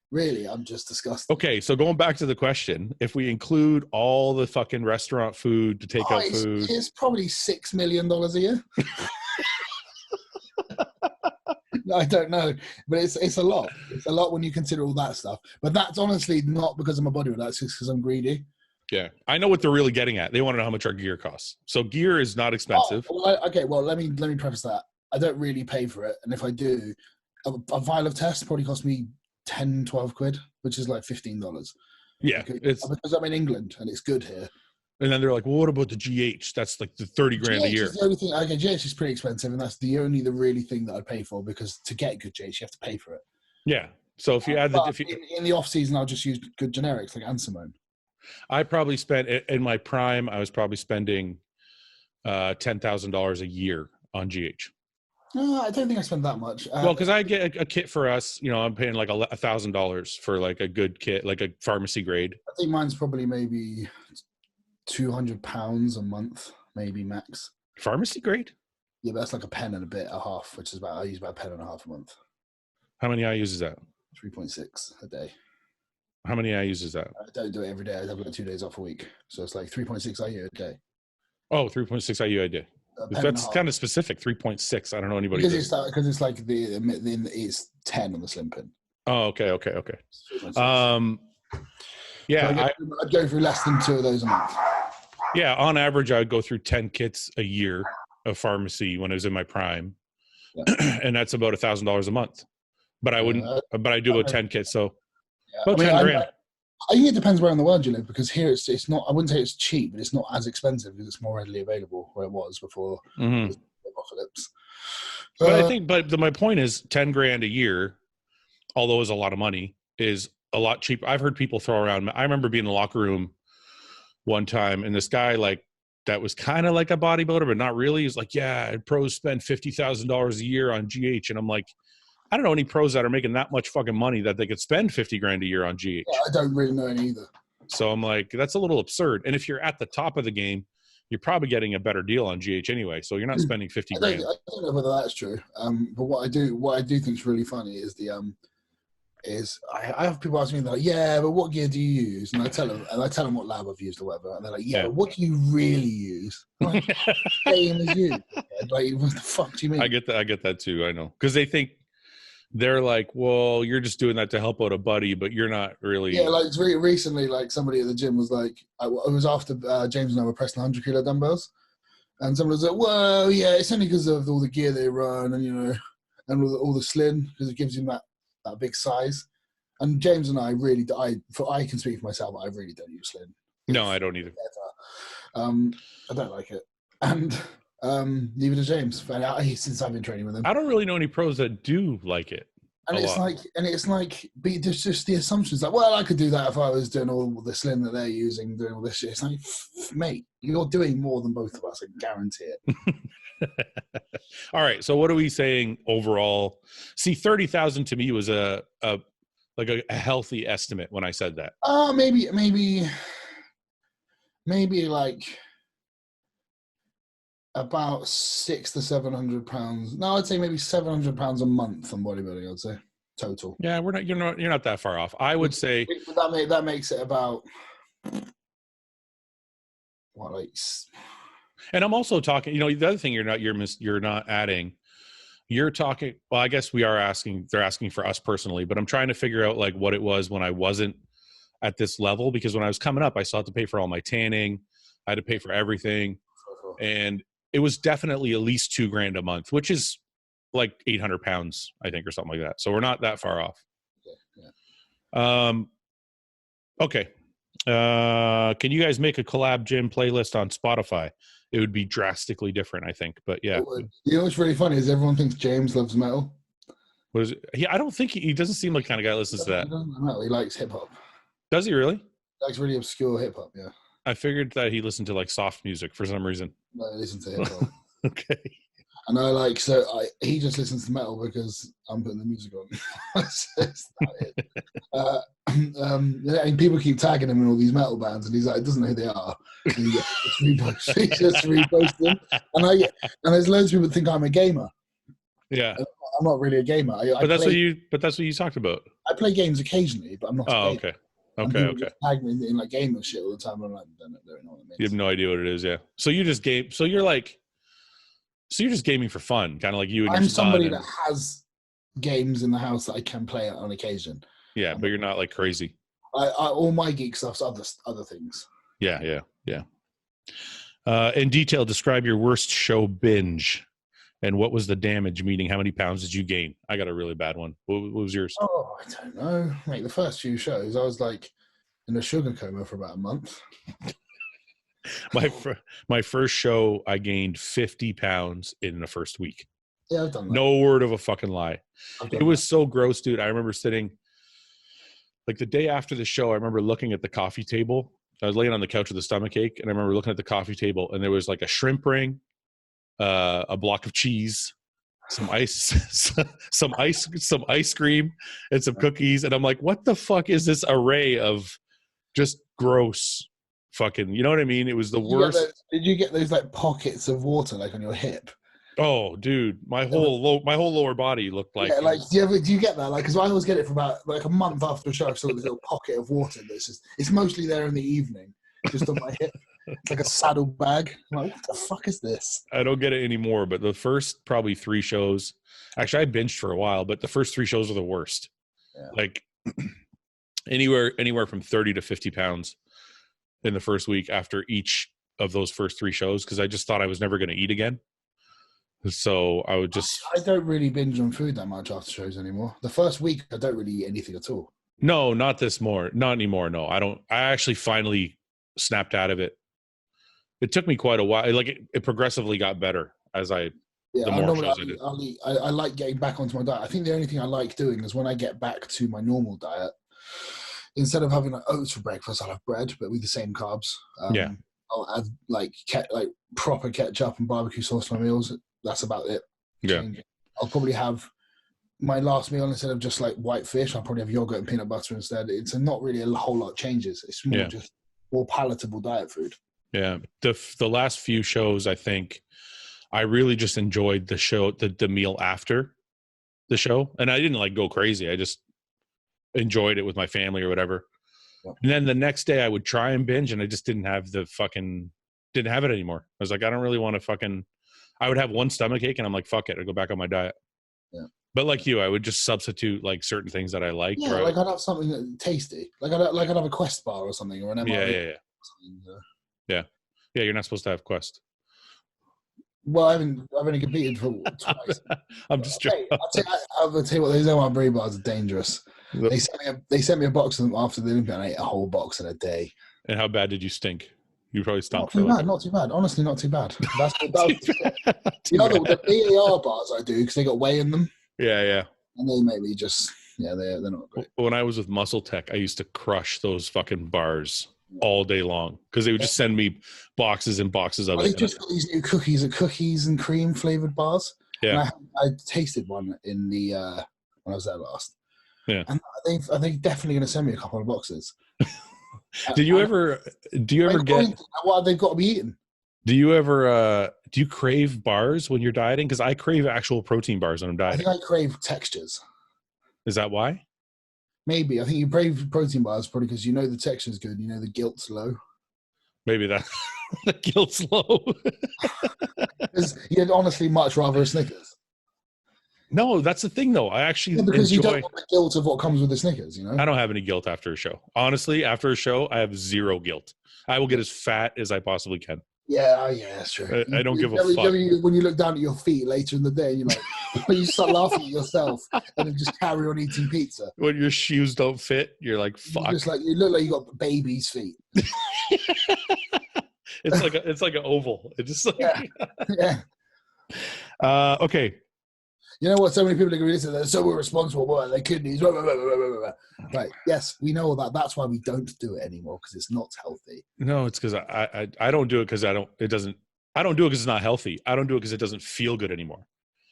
Really, I'm just disgusted. Okay, so going back to the question, if we include all the fucking restaurant food to take out food, it's probably $6 million a year. I don't know, but it's a lot. It's a lot when you consider all that stuff. But that's honestly not because I'm a bodybuilder. That's just because I'm greedy. Yeah, I know what they're really getting at. They want to know how much our gear costs. So gear is not expensive. Well, let me preface that. I don't really pay for it, and if I do, a vial of tests probably cost me 10, 12 quid, which is like $15. Yeah, because I'm in England and it's good here. And then they're like, well, what about the GH? That's like the 30 grand a year. Is the only thing. Okay, GH is pretty expensive, and that's the really thing that I'd pay for because to get good GH, you have to pay for it. Yeah. So if you add in the off season, I'll just use good generics like Ansimone. I probably spent in my prime. I was probably spending $10,000 a year on GH. No, I don't think I spend that much. Well, because I get a kit for us, I'm paying like $1,000 for like a good kit, like a pharmacy grade. I think mine's probably maybe £200 a month, maybe max. Pharmacy grade? Yeah, but that's like a pen and a bit, a half, which is I use about a pen and a half a month. How many IUs is that? 3.6 a day. How many IUs is that? I don't do it every day. I have like 2 days off a week. So it's like 3.6 IU a day. Oh, 3.6 IU a day. That's kind of specific. 3.6. I don't know anybody. Because it's like it's 10 on the slim pin. Oh, okay. Yeah, so I'd go through less than 2 of those a month. Yeah, on average, I would go through 10 kits a year of pharmacy when I was in my prime, and that's about $1,000 a month. But I wouldn't. But I do about 10 kits, so about 10 grand. I think it depends where in the world you live, because here it's not. I wouldn't say it's cheap, but it's not as expensive because it's more readily available where it was before the apocalypse. But I think, my point is, 10 grand a year, although it's a lot of money, is a lot cheaper. I've heard people throw around. I remember being in the locker room one time, and this guy that was kind of like a bodybuilder, but not really. He's like, "Yeah, pros spend $50,000 a year on GH," and I'm like, I don't know any pros that are making that much fucking money that they could spend 50 grand a year on GH. Yeah, I don't really know any either. So I'm like, that's a little absurd. And if you're at the top of the game, you're probably getting a better deal on GH anyway. So you're not spending 50 grand. I don't know whether that's true. But what I do think is really funny is I have people ask me, they're like, yeah, but what gear do you use? And I tell them what lab I've used or whatever. And they're like, yeah, but what do you really use? I'm like, same as you. Like, what the fuck do you mean? I get that too. I know. Because they think, they're like, well, you're just doing that to help out a buddy, but you're not really. Yeah, like very recently, like somebody at the gym was like, it was after James and I were pressing 100 kilo dumbbells, and someone was like, well, yeah, it's only because of all the gear they run and and all the slim, because it gives him that big size. And James and I really, I can speak for myself, I really don't use slim. No, I don't either. I don't like it, and neither does James. Since I've been training with him, I don't really know any pros that do like it. And it's like, but just the assumptions like, well, I could do that if I was doing all the slim that they're using, doing all this shit. It's like, mate, you're doing more than both of us. I guarantee it. All right. So what are we saying overall? See, 30,000 to me was a healthy estimate when I said that. Maybe like about £600 to £700. No, I'd say maybe £700 a month on bodybuilding. I'd say total. Yeah, you're not that far off. I would say that makes it about what, like. And I'm also talking. You know, the other thing you're not adding. You're talking. Well, I guess we are asking. They're asking for us personally, but I'm trying to figure out like what it was when I wasn't at this level, because when I was coming up, I still had to pay for all my tanning. I had to pay for everything, and it was definitely at least $2,000 a month, which is like 800 pounds, I think, or something like that. So we're not that far off. Yeah. Okay. Can you guys make a collab gym playlist on Spotify? It would be drastically different, I think. But yeah. You know what's really funny is everyone thinks James loves metal. What is it? I don't think he doesn't seem like the kind of guy that listens to that. He doesn't like metal. He likes hip hop. Does he really? He likes really obscure hip hop. Yeah. I figured that he listened to like soft music for some reason. No, he listens to hip hop. Okay. And he just listens to metal because I'm putting the music on. That's it. And people keep tagging him in all these metal bands, and he's like, doesn't know who they are. And he just reposts them. And there's loads of people that think I'm a gamer. Yeah. I'm not really a gamer. That's what you talked about. I play games occasionally, but I'm not. Oh, okay. Okay. Tag me in like gamer shit all the time. I'm like, don't know what it means. You have no idea what it is, yeah. So you just game. So you're just gaming for fun, kind of like you and your son. I'm somebody that has games in the house that I can play on occasion. Yeah, but you're not like crazy. All my geek stuff's other things. Yeah. In detail, describe your worst show binge, and what was the damage? Meaning, how many pounds did you gain? I got a really bad one. What was yours? Oh, I don't know. Mate, the first few shows, I was like in a sugar coma for about a month. My first show, I gained 50 pounds in the first week. Yeah, I've done that. No word of a fucking lie. It was so gross, dude. I remember sitting, like the day after the show, I remember looking at the coffee table. I was laying on the couch with a stomachache, and I remember looking at the coffee table, and there was like a shrimp ring, a block of cheese, some ice, some ice cream, and some cookies. And I'm like, what the fuck is this array of just gross fucking, you know what I mean? It was the worst. Did you get those like pockets of water like on your hip? Oh, dude, my whole lower body looked like. Yeah, like do you get that? Like, because I always get it for about like a month after a show. I saw this little pocket of water. It's mostly there in the evening, just on my hip. It's like a saddle bag. I'm like, what the fuck is this? I don't get it anymore. But the first probably 3 shows, actually, I binged for a while, but the first 3 shows are the worst. Yeah. Like anywhere from 30 to 50 pounds in the first week after each of those first 3 shows, because I just thought I was never going to eat again. So I would just. I don't really binge on food that much after shows anymore. The first week, I don't really eat anything at all. No, not anymore. No, I don't. I actually finally snapped out of it. It took me quite a while. Like it progressively got better as the more shows I did. I like getting back onto my diet. I think the only thing I like doing is when I get back to my normal diet, instead of having like oats for breakfast, I'll have bread, but with the same carbs. I'll add like proper ketchup and barbecue sauce to my meals. That's about it. Yeah. I'll probably have my last meal, instead of just like white fish, I'll probably have yogurt and peanut butter instead. It's not really a whole lot changes. It's more just more palatable diet food. Yeah. The last few shows, I think I really just enjoyed the show, the meal after the show. And I didn't like go crazy. I just enjoyed it with my family or whatever. Yeah. And then the next day I would try and binge, and I just didn't have it anymore. I was like, I don't really want to I would have one stomachache, and I'm like, fuck it, I'd go back on my diet. Yeah. But like you, I would just substitute like certain things that I like. Yeah, like I'd have something tasty. I'd have a Quest bar or something, or an MRE. Yeah. You're not supposed to have Quest. Well, I've only competed for twice. I'm just joking. I'll tell you what, those MRE bars are dangerous. They sent me a box of them after the Olympia, and I ate a whole box in a day. And how bad did you stink? You probably stopped. Not too bad. Honestly, not too bad. The BAR bars I do because they got whey in them. Yeah. And they make me just, they're not great. When I was with Muscle Tech, I used to crush those fucking bars all day long because they would just send me boxes and boxes of it. They just got these new cookies and cream flavored bars. Yeah. And I tasted one in the when I was there last. Yeah. And they're definitely going to send me a couple of boxes. Do you ever get what they've got to be eaten? Do you crave bars when you're dieting? Because I crave actual protein bars when I'm dieting. I think I crave textures. Is that why? Maybe. I think you crave protein bars probably because the texture's good. The guilt's low. Maybe that the guilt's low. Because you'd honestly much rather a Snickers. No, that's the thing though. I actually because you don't want the guilt of what comes with the Snickers. I don't have any guilt after a show. Honestly, after a show, I have zero guilt. I will get as fat as I possibly can. Yeah, that's true. I don't give a fuck. When you look down at your feet later in the day, you're like, you start laughing at yourself and then just carry on eating pizza. When your shoes don't fit, you're like, fuck. You look like you got baby's feet. It's like an oval. It's just like yeah. Okay. You know what? So many people are going to say they're so irresponsible. Boy, their kidneys. Blah, blah, blah, blah, blah, blah. Right? Yes, we know all that. That's why we don't do it anymore because it's not healthy. No, it's because I don't do it because I don't do it because it's not healthy. I don't do it because it doesn't feel good anymore.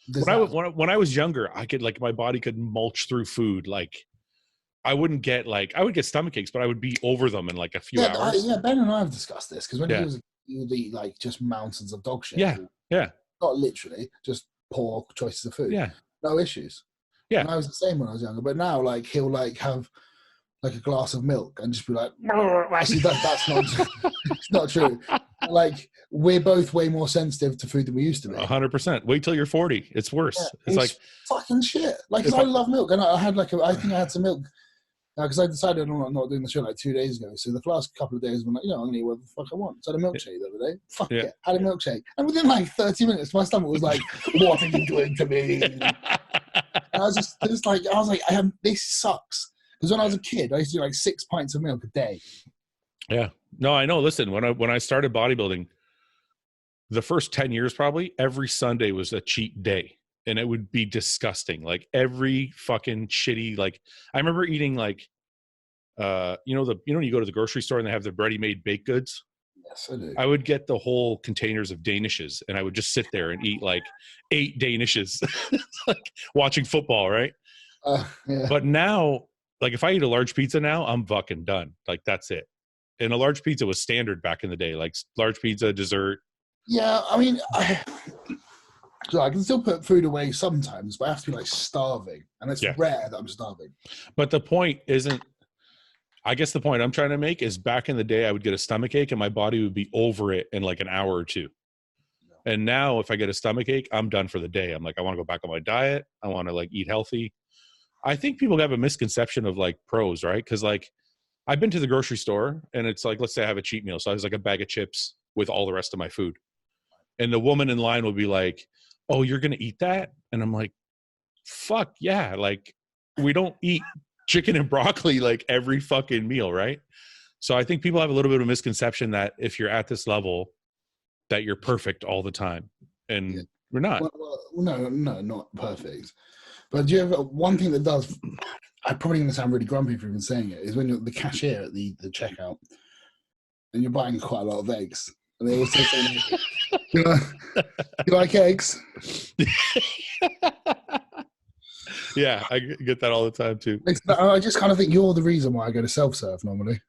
When I was younger, I could my body could mulch through food. I would get stomach aches, but I would be over them in a few hours. Ben and I have discussed this because when he was you would eat just mountains of dog shit. Yeah. Not literally, just poor choices of food. Yeah. No issues. Yeah. And I was the same when I was younger, but now he'll have a glass of milk and just be like, actually that's not it's not true. We're both way more sensitive to food than we used to be. 100%. Wait till you're 40. It's worse. Yeah, it's fucking shit. I love milk, and I had I think I had some milk because I decided I'm not doing the show 2 days ago. So the last couple of days when I'm going to eat whatever the fuck I want. So I had a milkshake the other day. Fuck it, had a milkshake, and within 30 minutes, my stomach was like, "What are you doing to me?" And I was this sucks. Because when I was a kid, I used to do 6 pints of milk a day. Yeah. No, I know. Listen, when I started bodybuilding, the first 10 years probably, every Sunday was a cheat day. And it would be disgusting. Every fucking shitty, I remember eating when you go to the grocery store and they have the ready-made baked goods? Yes, I do. I would get the whole containers of Danishes and I would just sit there and eat 8 Danishes, watching football, right? Yeah. But now, if I eat a large pizza now, I'm fucking done. That's it. And a large pizza was standard back in the day, large pizza, dessert. Yeah, I mean, I can still put food away sometimes, but I have to be starving. And it's rare that I'm starving. But the point isn't, I guess the point I'm trying to make is back in the day, I would get a stomach ache and my body would be over it in an hour or two. No. And now if I get a stomach ache, I'm done for the day. I'm I want to go back on my diet. I want to eat healthy. I think people have a misconception of pros, right? Because I've been to the grocery store and it's let's say I have a cheat meal. So I was a bag of chips with all the rest of my food. And the woman in line will be like, "Oh, you're going to eat that?" And I'm like, fuck yeah. We don't eat chicken and broccoli every fucking meal, right? So I think people have a little bit of a misconception that if you're at this level, that you're perfect all the time. And we're not. Well, no, not perfect. But do you have one thing that does, I'm probably going to sound really grumpy for even saying it, is when you're the cashier at the checkout and you're buying quite a lot of eggs. And they always say something you like eggs? Yeah, I get that all the time too. I just kind of think you're the reason why I go to self-serve normally.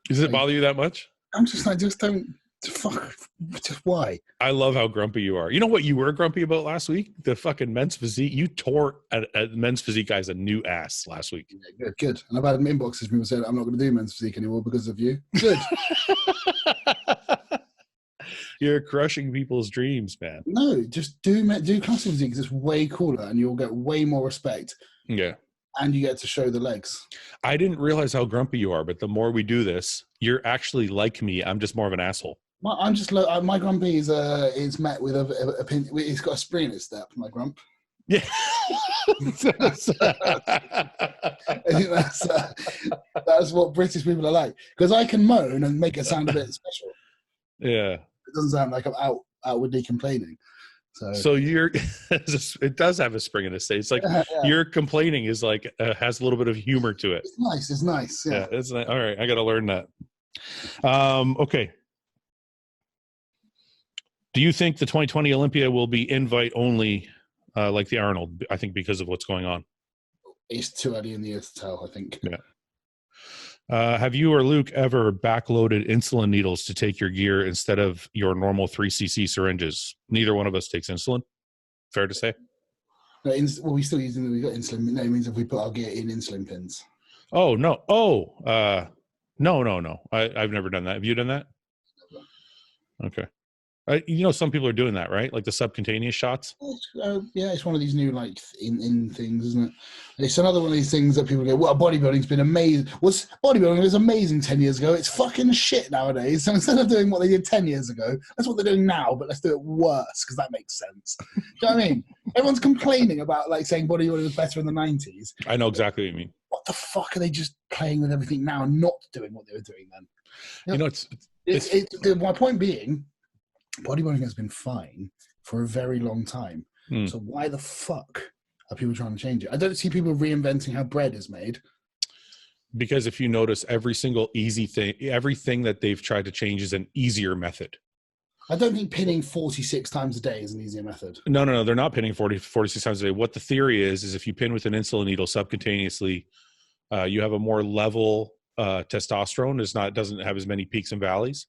Does it bother you that much? I'm just just don't, fuck, just why? I love how grumpy you are. You know what you were grumpy about last week? The fucking men's physique. You tore a men's physique guy's a new ass last week. Yeah, good. And I've had inboxes people saying I'm not going to do men's physique anymore because of you. Good. You're crushing people's dreams, man. No, just do classic physique because it's way cooler and you'll get way more respect. Yeah. And you get to show the legs. I didn't realize how grumpy you are, but the more we do this, you're actually like me. I'm just more of an asshole. I'm just my grumpy is met with it's got a spring in its step. My grump. Yeah. I think that's what British people are like because I can moan and make it sound a bit special. Yeah. It doesn't sound like I'm outwardly complaining. So you're, it does have a spring in its step. It's like your complaining is like, has a little bit of humor to it. It's nice. It's nice. Yeah. It's nice. All right. I got to learn that. Okay. Do you think the 2020 Olympia will be invite only, like the Arnold? I think because of what's going on. It's too early in the year to tell, I think. Yeah. Have you or Luke ever backloaded insulin needles to take your gear instead of your normal 3cc syringes? Neither one of us takes insulin. Fair to say? No, well, we still using. We got insulin. No, it means if we put our gear in insulin pins. Oh no! No. I've never done that. Have you done that? Okay. Some people are doing that, right? Like the subcutaneous shots. Yeah, it's one of these new like in things, isn't it? It's another one of these things that people go, "Well, bodybuilding's been amazing." Bodybuilding was amazing 10 years ago. It's fucking shit nowadays. So instead of doing what they did 10 years ago, that's what they're doing now. But let's do it worse because that makes sense. Do you know what I mean? Everyone's complaining about like saying bodybuilding was better in the 90s. I know exactly what you mean. What the fuck are they just playing with everything now and not doing what they were doing then? My point being, bodybuilding has been fine for a very long time. So why the fuck are people trying to change it? I don't see people reinventing how bread is made. Because if you notice, every single easy thing, everything that they've tried to change is an easier method. I don't think pinning 46 times a day is an easier method. No. They're not pinning 46 times a day. What the theory is if you pin with an insulin needle subcutaneously, you have a more level testosterone. It doesn't have as many peaks and valleys.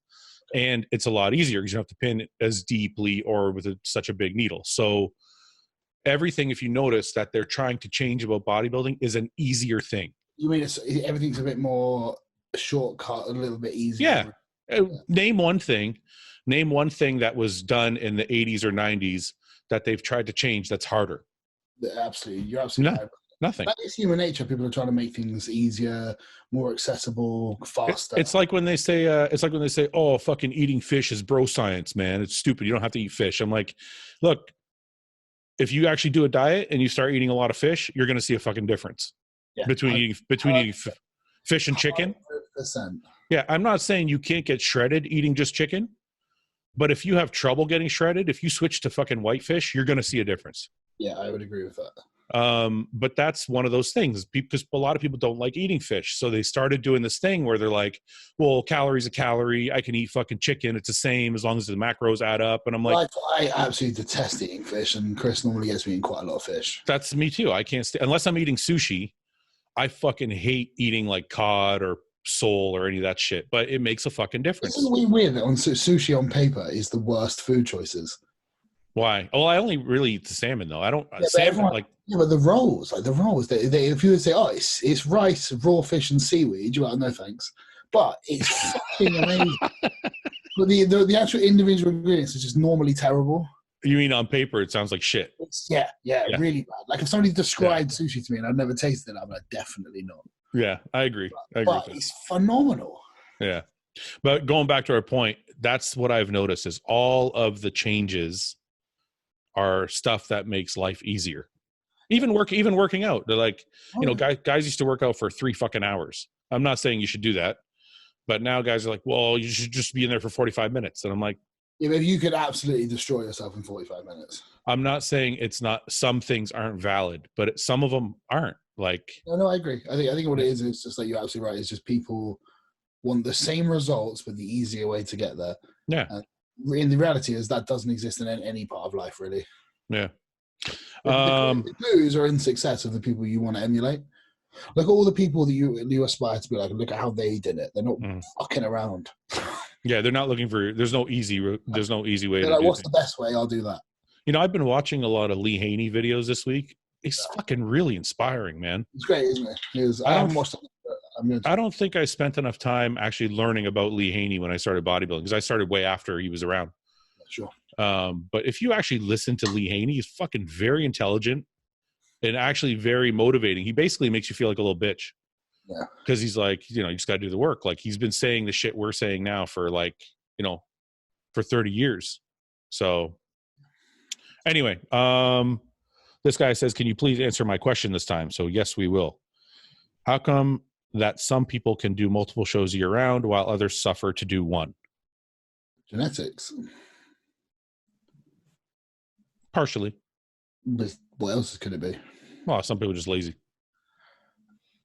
And it's a lot easier because you don't have to pin as deeply or with such a big needle. So everything, if you notice that they're trying to change about bodybuilding, is an easier thing. You mean everything's a bit more shortcut, a little bit easier? Yeah. Name one thing that was done in the 80s or 90s that they've tried to change that's harder. Absolutely. You're absolutely right. Nothing. That is human nature. People are trying to make things easier, more accessible, faster. It's like when they say, "Oh, fucking eating fish is bro science, man. It's stupid. You don't have to eat fish." I'm like, look, if you actually do a diet and you start eating a lot of fish, you're going to see a fucking difference between eating fish and chicken. 100%. Yeah, I'm not saying you can't get shredded eating just chicken, but if you have trouble getting shredded, if you switch to fucking whitefish, you're going to see a difference. Yeah, I would agree with that. But that's one of those things because a lot of people don't like eating fish. So they started doing this thing where they're like, well, calories a calorie. I can eat fucking chicken. It's the same as long as the macros add up. And I'm like, I absolutely detest eating fish. And Chris normally gets me eating quite a lot of fish. That's me too. I can't unless I'm eating sushi. I fucking hate eating like cod or sole or any of that shit, but it makes a fucking difference. Isn't it weird that sushi on paper is the worst food choices? Why? Well, I only really eat the salmon though. I don't salmon like. Yeah, but the rolls, they if you would say, oh, it's rice, raw fish, and seaweed, you're like, no thanks. But it's fucking amazing. But the actual individual ingredients is just normally terrible. You mean on paper it sounds like shit? Yeah, really bad. Like if somebody described sushi to me and I'd never tasted it, I'm like, definitely not. Yeah, I agree. But it's phenomenal. Yeah. But going back to our point, that's what I've noticed is all of the changes are stuff that makes life easier. Even working out. They're like, guys used to work out for 3 fucking hours. I'm not saying you should do that, but now guys are like, well, you should just be in there for 45 minutes. And I'm like, yeah, but you could absolutely destroy yourself in 45 minutes. I'm not saying it's not, some things aren't valid, but some of them aren't. Like, no, I agree. I think what it is just like you're absolutely right. It's just people want the same results, but the easier way to get there. Yeah. And the reality is that doesn't exist in any part of life, really. Yeah. The clues are in success of the people you want to emulate. Like all the people that you aspire to be like, look at how they did it. They're not fucking around. Yeah, they're not looking for. There's no easy way. They're like, what's the best way? I'll do that. I've been watching a lot of Lee Haney videos this week. It's fucking really inspiring, man. It's great, isn't it? I haven't watched it. I don't think I spent enough time actually learning about Lee Haney when I started bodybuilding because I started way after he was around. Sure. But if you actually listen to Lee Haney, he's fucking very intelligent and actually very motivating. He basically makes you feel like a little bitch. Yeah. Because he's like, you just got to do the work. Like he's been saying the shit we're saying now for like, for 30 years. So anyway, this guy says, can you please answer my question this time? So yes, we will. How come that some people can do multiple shows year round while others suffer to do one? Genetics. Partially. But what else could it be? Well, some people are just lazy.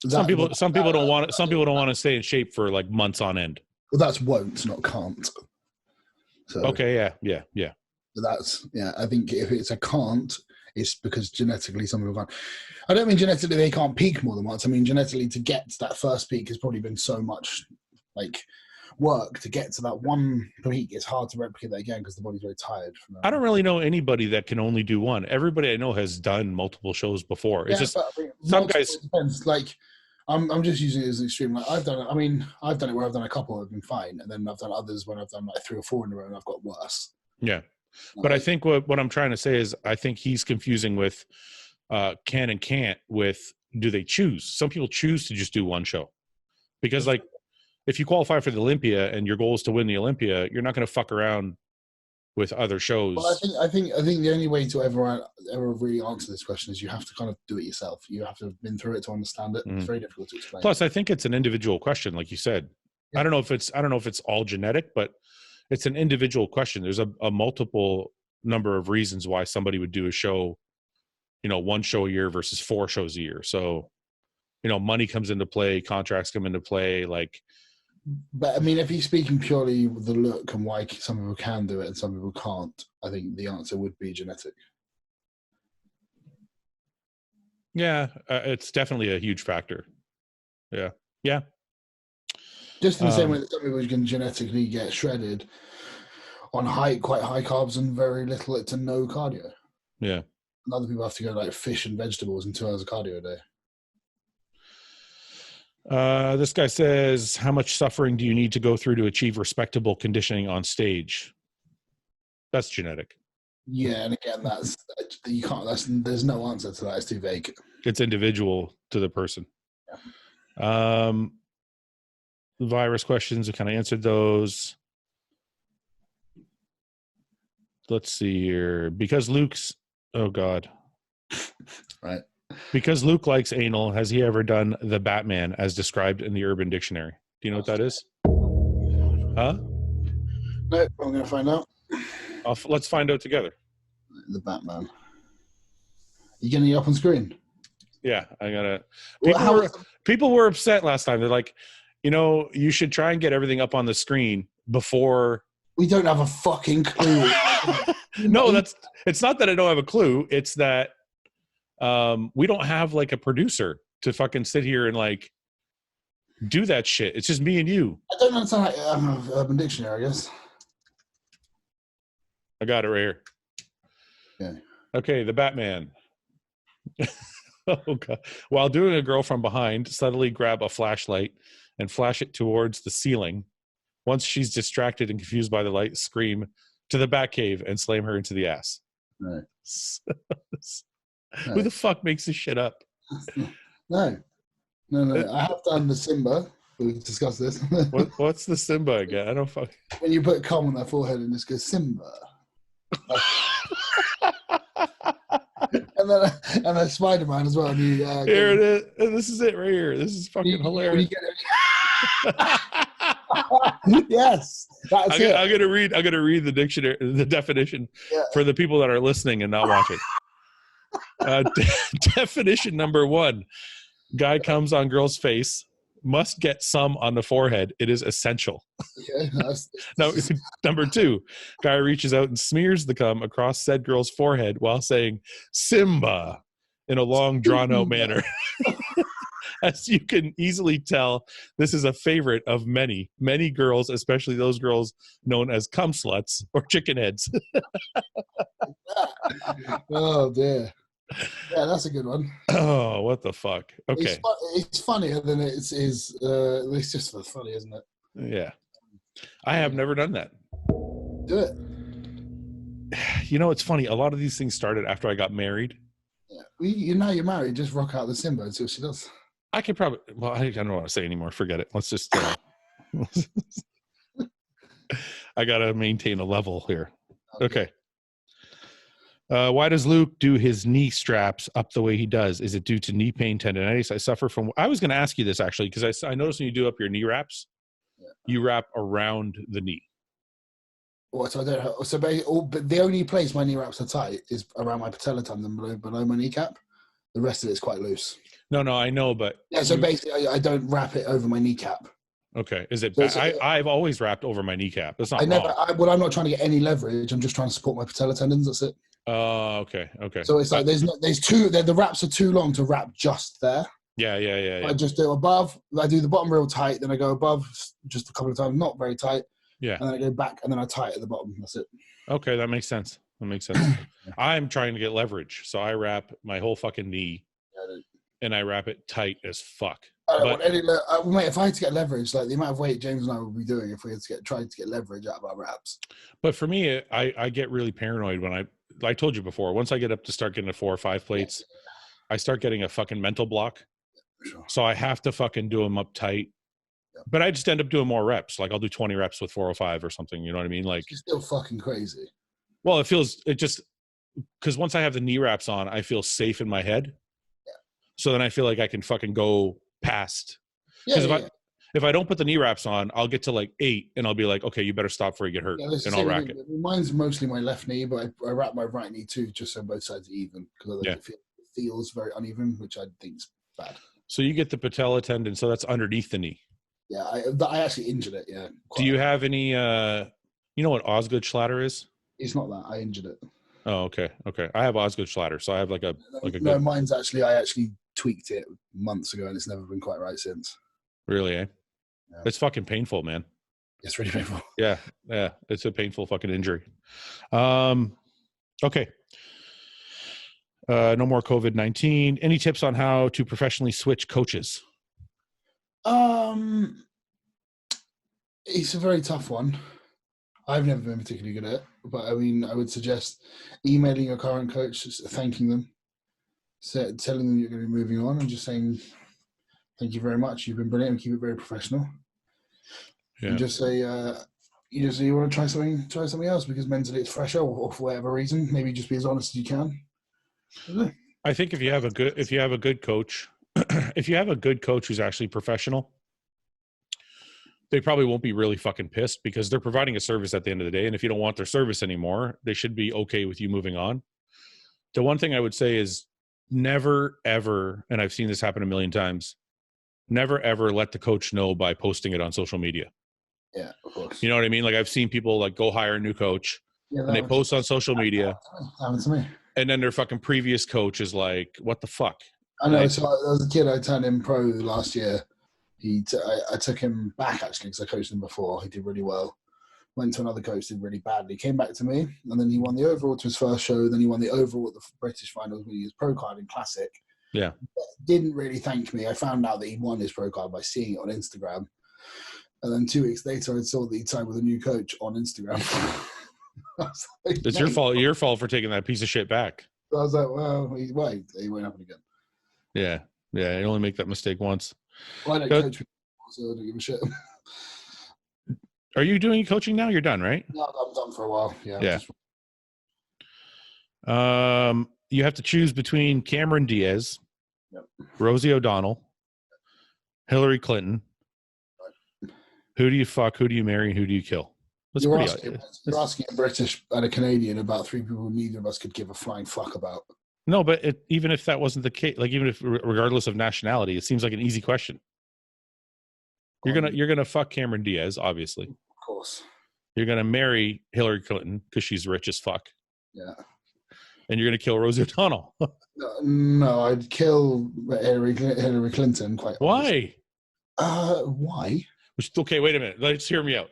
Some people don't want to stay in shape for like months on end. Well, that's won't, not can't. So, okay, yeah. That's I think if it's a can't, it's because genetically some people can't. I don't mean genetically they can't peak more than once. I mean genetically to get to that first peak has probably been so much like work to get to that one peak. It's hard to replicate that again because the body's very tired from that. I don't really know anybody that can only do one. Everybody I know has done multiple shows before. It's just some guys. Depends. Like I'm just using it as an extreme. Like I've done it. I mean, I've done it where I've done a couple, I've been fine, and then I've done others when I've done like 3 or 4 in a row, and I've got worse. Yeah, but I think what I'm trying to say is I think he's confusing with can and can't with do they choose? Some people choose to just do one show because like if you qualify for the Olympia and your goal is to win the Olympia, you're not going to fuck around with other shows. Well, I think the only way to ever really answer this question is you have to kind of do it yourself. You have to have been through it to understand it. It's very difficult to explain. Plus, I think it's an individual question, like you said. Yeah. I don't know if it's all genetic, but it's an individual question. There's a multiple number of reasons why somebody would do a show, 1 show a year versus 4 shows a year. So, money comes into play, contracts come into play, like. But I mean, if you're speaking purely with the look and why some people can do it and some people can't, I think the answer would be genetic. Yeah, it's definitely a huge factor. Yeah. Just in the same way that some people can genetically get shredded on quite high carbs and very little to no cardio. Yeah. And other people have to go like fish and vegetables and 2 hours of cardio a day. This guy says, how much suffering do you need to go through to achieve respectable conditioning on stage? That's genetic. Yeah, and again, there's no answer to that. It's too vague. It's individual to the person. Yeah. The virus questions, we kind of answered those. Let's see here. Because Luke's, oh God. Right. Because Luke likes anal, has he ever done the Batman as described in the Urban Dictionary? Do you know what that is? Huh? No, I'm going to find out. Let's find out together. The Batman. You getting it up on screen? Yeah, I got to. People were upset last time. They're like, you should try and get everything up on the screen before. We don't have a fucking clue. No, it's not that I don't have a clue. It's that we don't have like a producer to fucking sit here and like do that shit. It's just me and you. I don't understand Urban Dictionary, I guess. I got it right here. Yeah. Okay, the Batman. Oh God. While doing a girl from behind, subtly grab a flashlight and flash it towards the ceiling. Once she's distracted and confused by the light, scream to the Batcave and slam her into the ass. Right. Who the fuck makes this shit up? No. I have done the Simba. We can discuss this. What's the Simba again? I don't fuck. When you put cum on their forehead and just go Simba. and then Spider-Man as well. And here it is. And this is it right here. This is fucking hilarious. Yes, that's it. I'm gonna read the dictionary, the definition for the people that are listening and not watching. Definition number 1: guy comes on girl's face, must get some on the forehead. It is essential. Okay, now, number 2: guy reaches out and smears the cum across said girl's forehead while saying Simba in a long, drawn-out manner. As you can easily tell, this is a favorite of many, many girls, especially those girls known as cum sluts or chicken heads. Oh, dear. Yeah, that's a good one. Oh, what the fuck? Okay. It's funnier than it's just for funny, isn't it? Yeah. I have never done that. Do it. It's funny. A lot of these things started after I got married. Yeah. Now you're married, just rock out the Simba and see what she does. I could probably, I don't want to say anymore. Forget it. Let's just, I got to maintain a level here. Okay. Why does Luke do his knee straps up the way he does? Is it due to knee pain, tendinitis? I was going to ask you this actually, because I noticed when you do up your knee wraps, you wrap around the knee. What? So I don't. But the only place my knee wraps are tight is around my patella tendon below my kneecap. The rest of it's quite loose. No, I know, but yeah. So basically, I don't wrap it over my kneecap. Okay, is it? I've always wrapped over my kneecap. That's not wrong. I'm not trying to get any leverage. I'm just trying to support my patella tendons. That's it. Oh, okay. So it's like there's two. The wraps are too long to wrap just there. Yeah. I just do above. I do the bottom real tight. Then I go above just a couple of times, not very tight. Yeah. And then I go back, and then I tie it at the bottom. That's it. Okay, that makes sense. I'm trying to get leverage, so I wrap my whole fucking knee, and I wrap it tight as fuck. Mate, if I had to get leverage, like the amount of weight James and I would be doing if we had to try to get leverage out of our wraps. But for me, I get really paranoid when I told you before, once I get up to start getting to 4 or 5 plates, I start getting a fucking mental block. Sure. So I have to fucking do them up tight. Yeah. But I just end up doing more reps. Like I'll do 20 reps with 405 or something. You know what I mean? Like it's still fucking crazy. Well, because once I have the knee wraps on, I feel safe in my head. Yeah. So then I feel like I can fucking go past. Because if I don't put the knee wraps on, I'll get to like 8 and I'll be like, okay, you better stop before you get hurt. And I'll rack it. Mine's mostly my left knee, but I wrap my right knee too, just so both sides are even. Because it feels very uneven, which I think is bad. So you get the patella tendon, so that's underneath the knee. Yeah, I actually injured it, yeah. Do you have any, you know what Osgood Schlatter is? It's not that, I injured it. Oh, okay. I have Osgood Schlatter, so I have mine's actually, I actually tweaked it months ago and it's never been quite right since. Really, eh? Yeah. It's fucking painful, man. It's really painful. Yeah, it's a painful fucking injury. Okay. No more COVID-19. Any tips on how to professionally switch coaches? It's a very tough one. I've never been particularly good at it, but I mean, I would suggest emailing your current coach, thanking them, telling them you're going to be moving on, and just saying, thank you very much. You've been brilliant. Keep it very professional. Yeah. And just say, you want to try something else because mentally it's fresher or for whatever reason. Maybe just be as honest as you can. I think if you have a good coach, if you have a good coach who's actually professional, they probably won't be really fucking pissed because they're providing a service at the end of the day. And if you don't want their service anymore, they should be okay with you moving on. The one thing I would say is never, ever, and I've seen this happen a million times, never, ever let the coach know by posting it on social media. Yeah, of course. You know what I mean? Like I've seen people like go hire a new coach and they post on social media. Happened to me. And then their fucking previous coach is like, what the fuck? I know. So as a kid, I turned him pro last year. I took him back actually because I coached him before. He did really well. Went to another coach, did really badly. Came back to me, and then he won the overall to his first show. Then he won the overall at the British finals winning his pro card in Classic. Yeah. Didn't really thank me. I found out that he won his pro card by seeing it on Instagram. And then 2 weeks later, I saw that he signed with a new coach on Instagram. Like, it's your fault for taking that piece of shit back. So I was like, well, he won't happen again. Yeah. You only make that mistake once. Well, I don't coach people, so I don't give a shit. Are you doing coaching now? You're done, right? No, I'm done for a while. Yeah. You have to choose between Cameron Diaz, Rosie O'Donnell, Hillary Clinton. Right. Who do you fuck? Who do you marry? And who do you kill? You're asking a British and a Canadian about 3 people neither of us could give a flying fuck about. No, but even if that wasn't the case, like even if regardless of nationality, it seems like an easy question. You're gonna fuck Cameron Diaz, obviously. Of course. You're gonna marry Hillary Clinton because she's rich as fuck. Yeah. And you're gonna kill Rosie O'Donnell. No, I'd kill Hillary Clinton. Why? Why? Okay, wait a minute. Let's hear me out.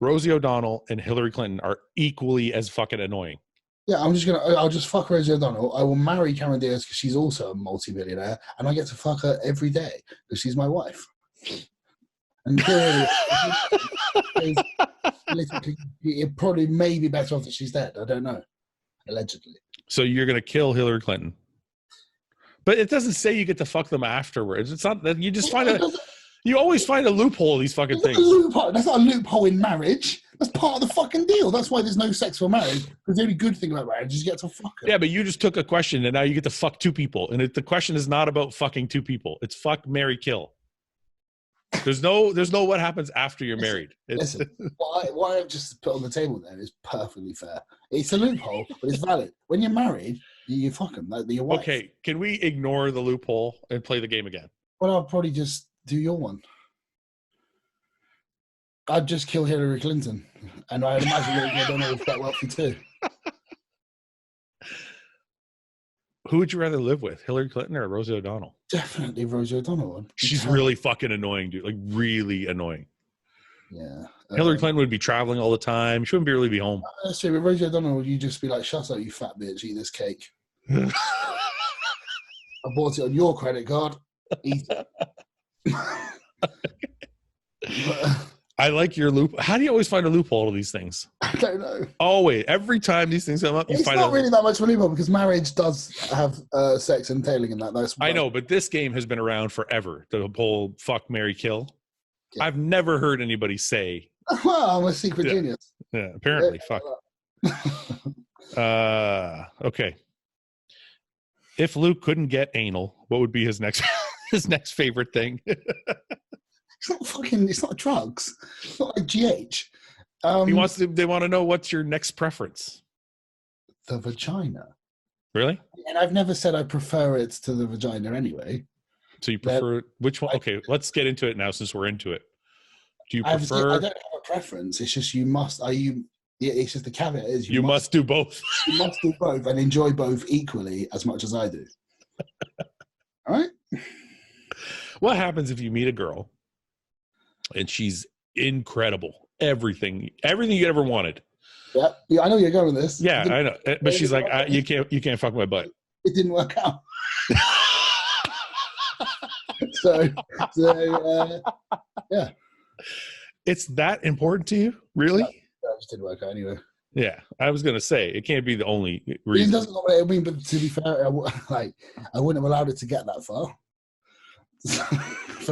Rosie O'Donnell and Hillary Clinton are equally as fucking annoying. Yeah, I'll just fuck Rosie O'Donnell. I will marry Cameron Diaz because she's also a multi-billionaire, and I get to fuck her every day because she's my wife. And clearly, it probably may be better off that she's dead. I don't know. Allegedly. So you're going to kill Hillary Clinton. But it doesn't say you get to fuck them afterwards. It's not that you just you always find a loophole in these fucking things. That's not a loophole in marriage. That's part of the fucking deal. That's why there's no sex for marriage. Because the only good thing about marriage is you get to fuck her. Yeah, but you just took a question and now you get to fuck 2 people. And the question is not about fucking 2 people. It's fuck, marry, kill. There's no what happens after you're married. Listen, what I've just put on the table there is perfectly fair. It's a loophole, but it's valid. When you're married, you fuck them. Like your wife. Okay, can we ignore the loophole and play the game again? Well, I'll probably just do your one. I'd just kill Hillary Clinton, and I'd imagine that Donald was quite wealthy too. Who would you rather live with, Hillary Clinton or Rosie O'Donnell? Definitely Rosie O'Donnell. She's really fucking annoying, dude. Like, really annoying. Yeah. Hillary Clinton would be traveling all the time. She wouldn't really be home. That's true. With Rosie O'Donnell, you'd just be like, shut up, you fat bitch, eat this cake. I bought it on your credit card. Eat it. I like your loop. How do you always find a loophole to these things? I don't know. Always. Every time these things come up, it's not really that much of a loophole because marriage does have sex entailing in that. I know, but this game has been around forever. The whole fuck, marry, kill. Yeah. I've never heard anybody say. Well, I'm a secret genius. Yeah, apparently. Fuck. Okay. If Luke couldn't get anal, what would be his next favorite thing? It's not drugs. It's not like GH. They want to know what's your next preference. The vagina. Really? And I've never said I prefer it to the vagina anyway. So you prefer which one? Okay, let's get into it now since we're into it. Do you prefer? I don't have a preference. It's just it's just the caveat is you must do both. You must do both and enjoy both equally as much as I do. All right? What happens if you meet a girl and she's incredible? Everything you ever wanted. Yeah, I know you're going with this. Yeah, I know. But she's like, you can't fuck my butt. It didn't work out. so yeah. It's that important to you, really? That just didn't work out anyway. Yeah, I was gonna say it can't be the only reason. It doesn't know what I mean, but to be fair, I wouldn't have allowed it to get that far. That's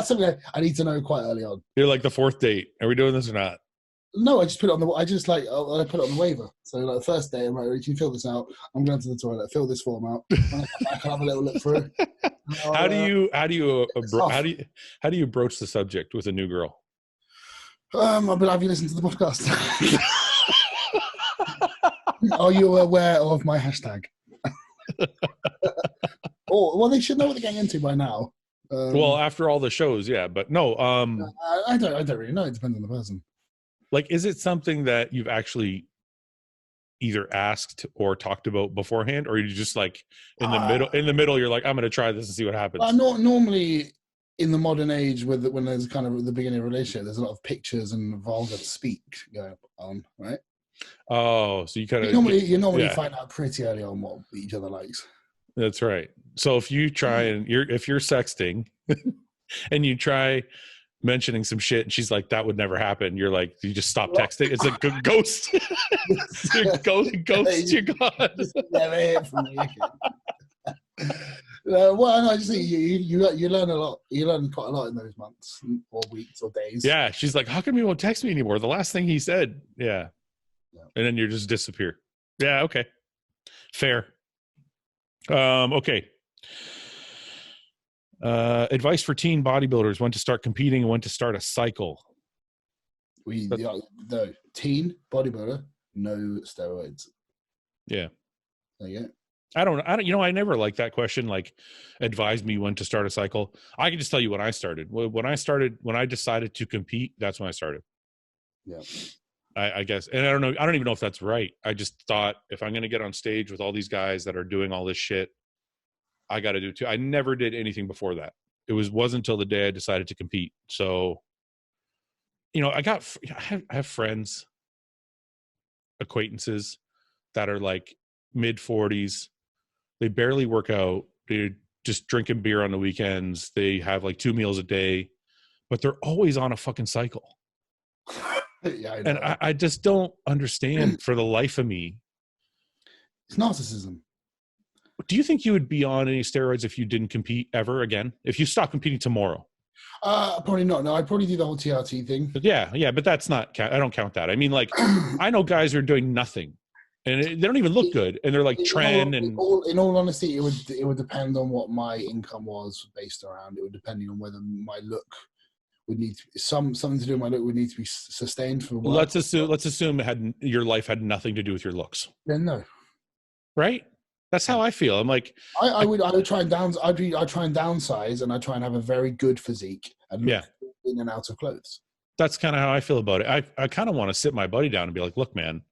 something I need to know quite early on. You're like the fourth date. Are we doing this or not? No, I just put it on I put it on the waiver. So like the first day, I'm like, you can fill this out. I'm going to the toilet. Fill this form out. When I come back, I'll have a little look through. How do you broach the subject with a new girl? But have you listened to the podcast? Are you aware of my hashtag? Well, they should know what they're getting into by now. Well, after all the shows, yeah, but no. I don't really know. It depends on the person. Like, is it something that you've actually either asked or talked about beforehand, or you just like in the middle, you're like, I'm going to try this and see what happens? Normally, in the modern age, when there's kind of the beginning of a relationship, there's a lot of pictures and vulgar speak going on, right? Oh, so you kind of you normally find out pretty early on what each other likes. That's right. So if you try and if you're sexting and you try mentioning some shit and she's like, that would never happen, you're like, you just stop texting. It's a ghost. You're gone. Never hear from me again. Well, I just think you learn a lot. You learn quite a lot in those months or weeks or days. Yeah, she's like, how come you won't text me anymore? The last thing he said. Yeah. And then you just disappear. Yeah, okay. Fair. Okay. Advice for teen bodybuilders: when to start competing and when to start a cycle. No, teen bodybuilder, no steroids. Yeah. There you go. I don't, I never liked that question. Like, advise me when to start a cycle. I can just tell you when I started. When I decided to compete, that's when I started. Yeah. I guess. And I don't know. I don't even know if that's right. I just thought if I'm going to get on stage with all these guys that are doing all this shit, I got to do it too. I never did anything before that. It wasn't until the day I decided to compete. So, I have friends, acquaintances that are like mid 40s. They barely work out. They're just drinking beer on the weekends. They have like 2 meals a day, but they're always on a fucking cycle. Yeah, I know. And I just don't understand for the life of me. It's narcissism. Do you think you would be on any steroids if you didn't compete ever again? If you stopped competing tomorrow? Probably not. No, I'd probably do the whole TRT thing. But yeah, but that's not. I don't count that. I mean, like, I know guys who are doing nothing and they don't even look good, and they're like trend. And in all honesty, it would depend on what my income was based around. It would depend on whether my look would need to, something to do with my look would need to be sustained for. Let's assume your life had nothing to do with your looks. Then no, right? That's how I feel. I'm like, I would try and downsize, and I try and have a very good physique and look in and out of clothes. That's kind of how I feel about it. I kind of want to sit my buddy down and be like, look, man,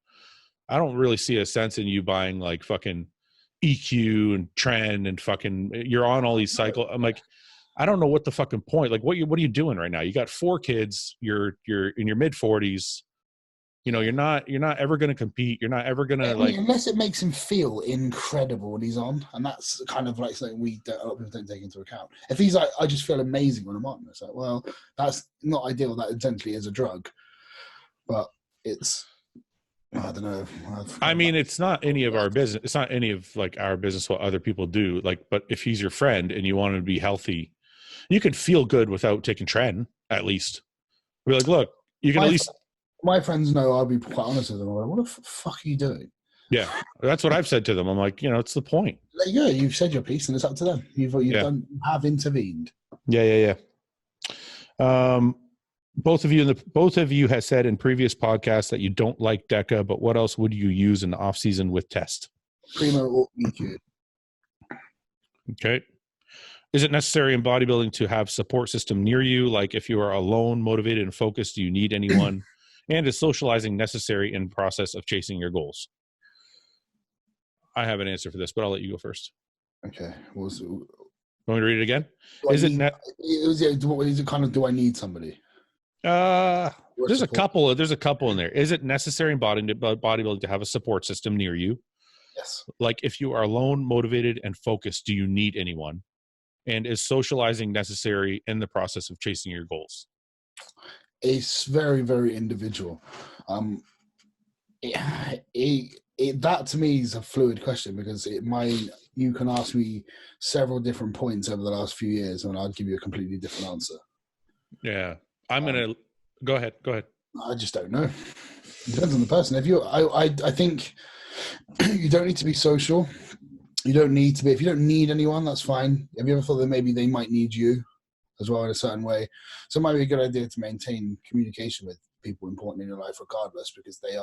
I don't really see a sense in you buying like fucking EQ and trend and fucking, you're on all these cycles. I'm like, I don't know what the fucking point. Like, what are you doing right now? You got 4 kids. You're in your mid 40s. You know, you're not ever going to compete. You're not ever going to unless it makes him feel incredible when he's on, and that's kind of like something a lot of people don't take into account. If he's like, I just feel amazing when I'm on, it's like, well, that's not ideal. That essentially is a drug, but it's, I don't know. I mean, it's not any of our business. It's not any of like our business what other people do. Like, but if he's your friend and you want him to be healthy, you can feel good without taking tren. At least be like, look, you can at least. My friends know. I'll be quite honest with them. I'm like, what the fuck are you doing? Yeah, that's what I've said to them. I'm like, it's the point. Yeah, you've said your piece, and it's up to them. You have intervened. Yeah. Both of you have said in previous podcasts that you don't like DECA, but what else would you use in the off season with test? Primo or EQ. Okay. Is it necessary in bodybuilding to have support system near you? Like if you are alone, motivated, and focused, do you need anyone? And is socializing necessary in the process of chasing your goals? I have an answer for this, but I'll let you go first. Okay. Want me to read it again? Is it kind of, do I need somebody? There's a couple in there. Is it necessary in bodybuilding to have a support system near you? Yes. Like if you are alone, motivated, and focused, do you need anyone? And is socializing necessary in the process of chasing your goals? It's very, very individual. That to me is a fluid question because you can ask me several different points over the last few years and I'd give you a completely different answer. Yeah. I'm going to go ahead. I just don't know. It depends on the person. I think you don't need to be social. You don't need to be. If you don't need anyone, that's fine. Have you ever thought that maybe they might need you as well in a certain way? So it might be a good idea to maintain communication with people important in your life regardless, because they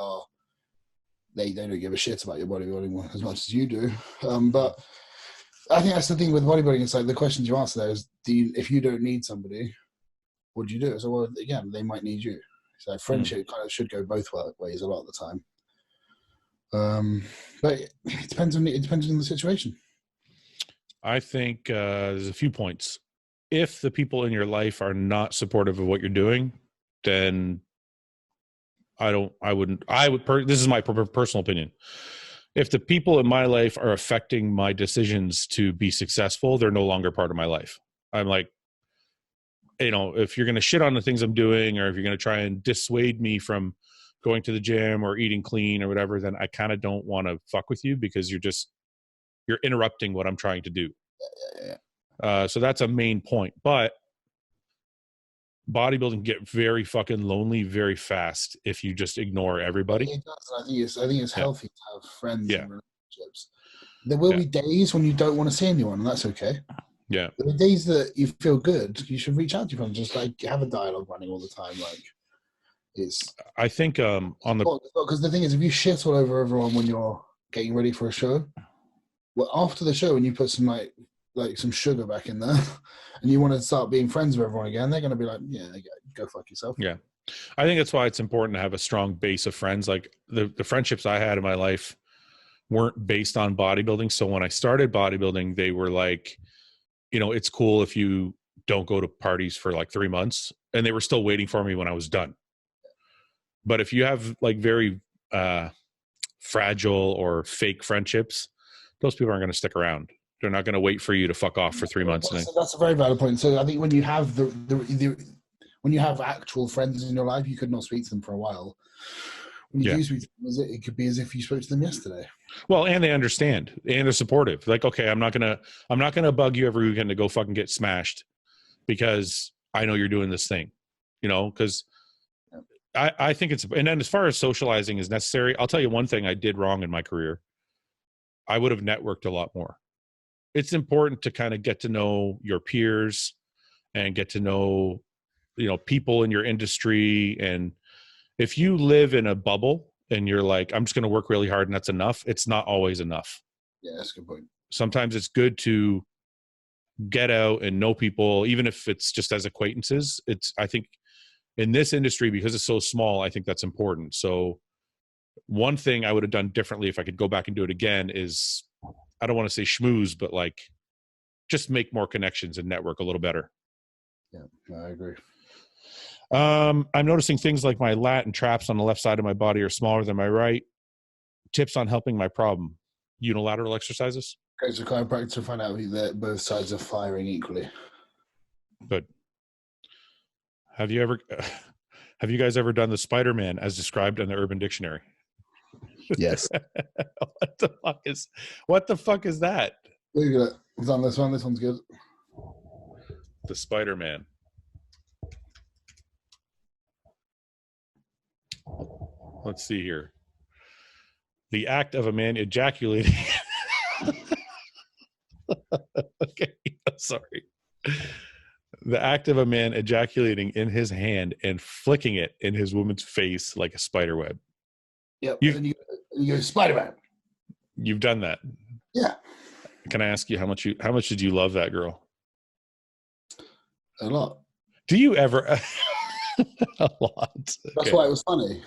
don't give a shit about your bodybuilding as much as you do. But I think that's the thing with bodybuilding. It's like the questions you answer there is, if you don't need somebody, what do you do? So, well, again, they might need you. So friendship kind of should go both ways a lot of the time. But it depends on the situation. I think there's a few points. If the people in your life are not supportive of what you're doing, then this is my personal opinion. If the people in my life are affecting my decisions to be successful, they're no longer part of my life. I'm like, if you're going to shit on the things I'm doing, or if you're going to try and dissuade me from going to the gym or eating clean or whatever, then I kind of don't want to fuck with you because you're interrupting what I'm trying to do. Yeah. So that's a main point. But bodybuilding can get very fucking lonely very fast if you just ignore everybody. It does. I think it's healthy to have friends and relationships. There will be days when you don't want to see anyone, and that's okay. Yeah. But the days that you feel good, you should reach out to them. Just like have a dialogue running all the time. Like I think because the thing is, if you shit all over everyone when you're getting ready for a show, well, after the show, when you put some like some sugar back in there, and you want to start being friends with everyone again, they're going to be like, yeah, go fuck yourself. Yeah. I think that's why it's important to have a strong base of friends. Like the friendships I had in my life weren't based on bodybuilding. So when I started bodybuilding, they were like, it's cool if you don't go to parties for like 3 months, and they were still waiting for me when I was done. But if you have like very fragile or fake friendships, those people aren't going to stick around. They're not going to wait for you to fuck off for 3 months. That's a very valid point. So I think when you have when you have actual friends in your life, you could not speak to them for a while. When you do speak to them, it could be as if you spoke to them yesterday. Well, and they understand and they're supportive. Like, okay, I'm not gonna bug you every weekend to go fucking get smashed because I know you're doing this thing, because I think it's, and then as far as socializing is necessary, I'll tell you one thing I did wrong in my career. I would have networked a lot more. It's important to kind of get to know your peers and get to know, people in your industry. And if you live in a bubble and you're like, I'm just going to work really hard and that's enough, it's not always enough. Yeah, that's a good point. Sometimes it's good to get out and know people, even if it's just as acquaintances. I think in this industry, because it's so small, I think that's important. So one thing I would have done differently if I could go back and do it again is, I don't want to say schmooze, but like just make more connections and network a little better. Yeah, I agree. I'm noticing things like my lat and traps on the left side of my body are smaller than my right. Tips on helping my problem. Unilateral exercises? Go to chiropractor to find out that both sides are firing equally. Good. Have you guys ever done the Spider-Man as described in the Urban Dictionary? Yes. What the fuck is that? Look at it. I've done this one. This one's good. The Spider-Man. Let's see here. The act of a man ejaculating. Okay, sorry. The act of a man ejaculating in his hand and flicking it in his woman's face like a spider web. Yep. And you go, Spider-Man. You've done that. Yeah. Can I ask you how much did you love that girl? A lot. Do you ever? A lot. That's why it was funny.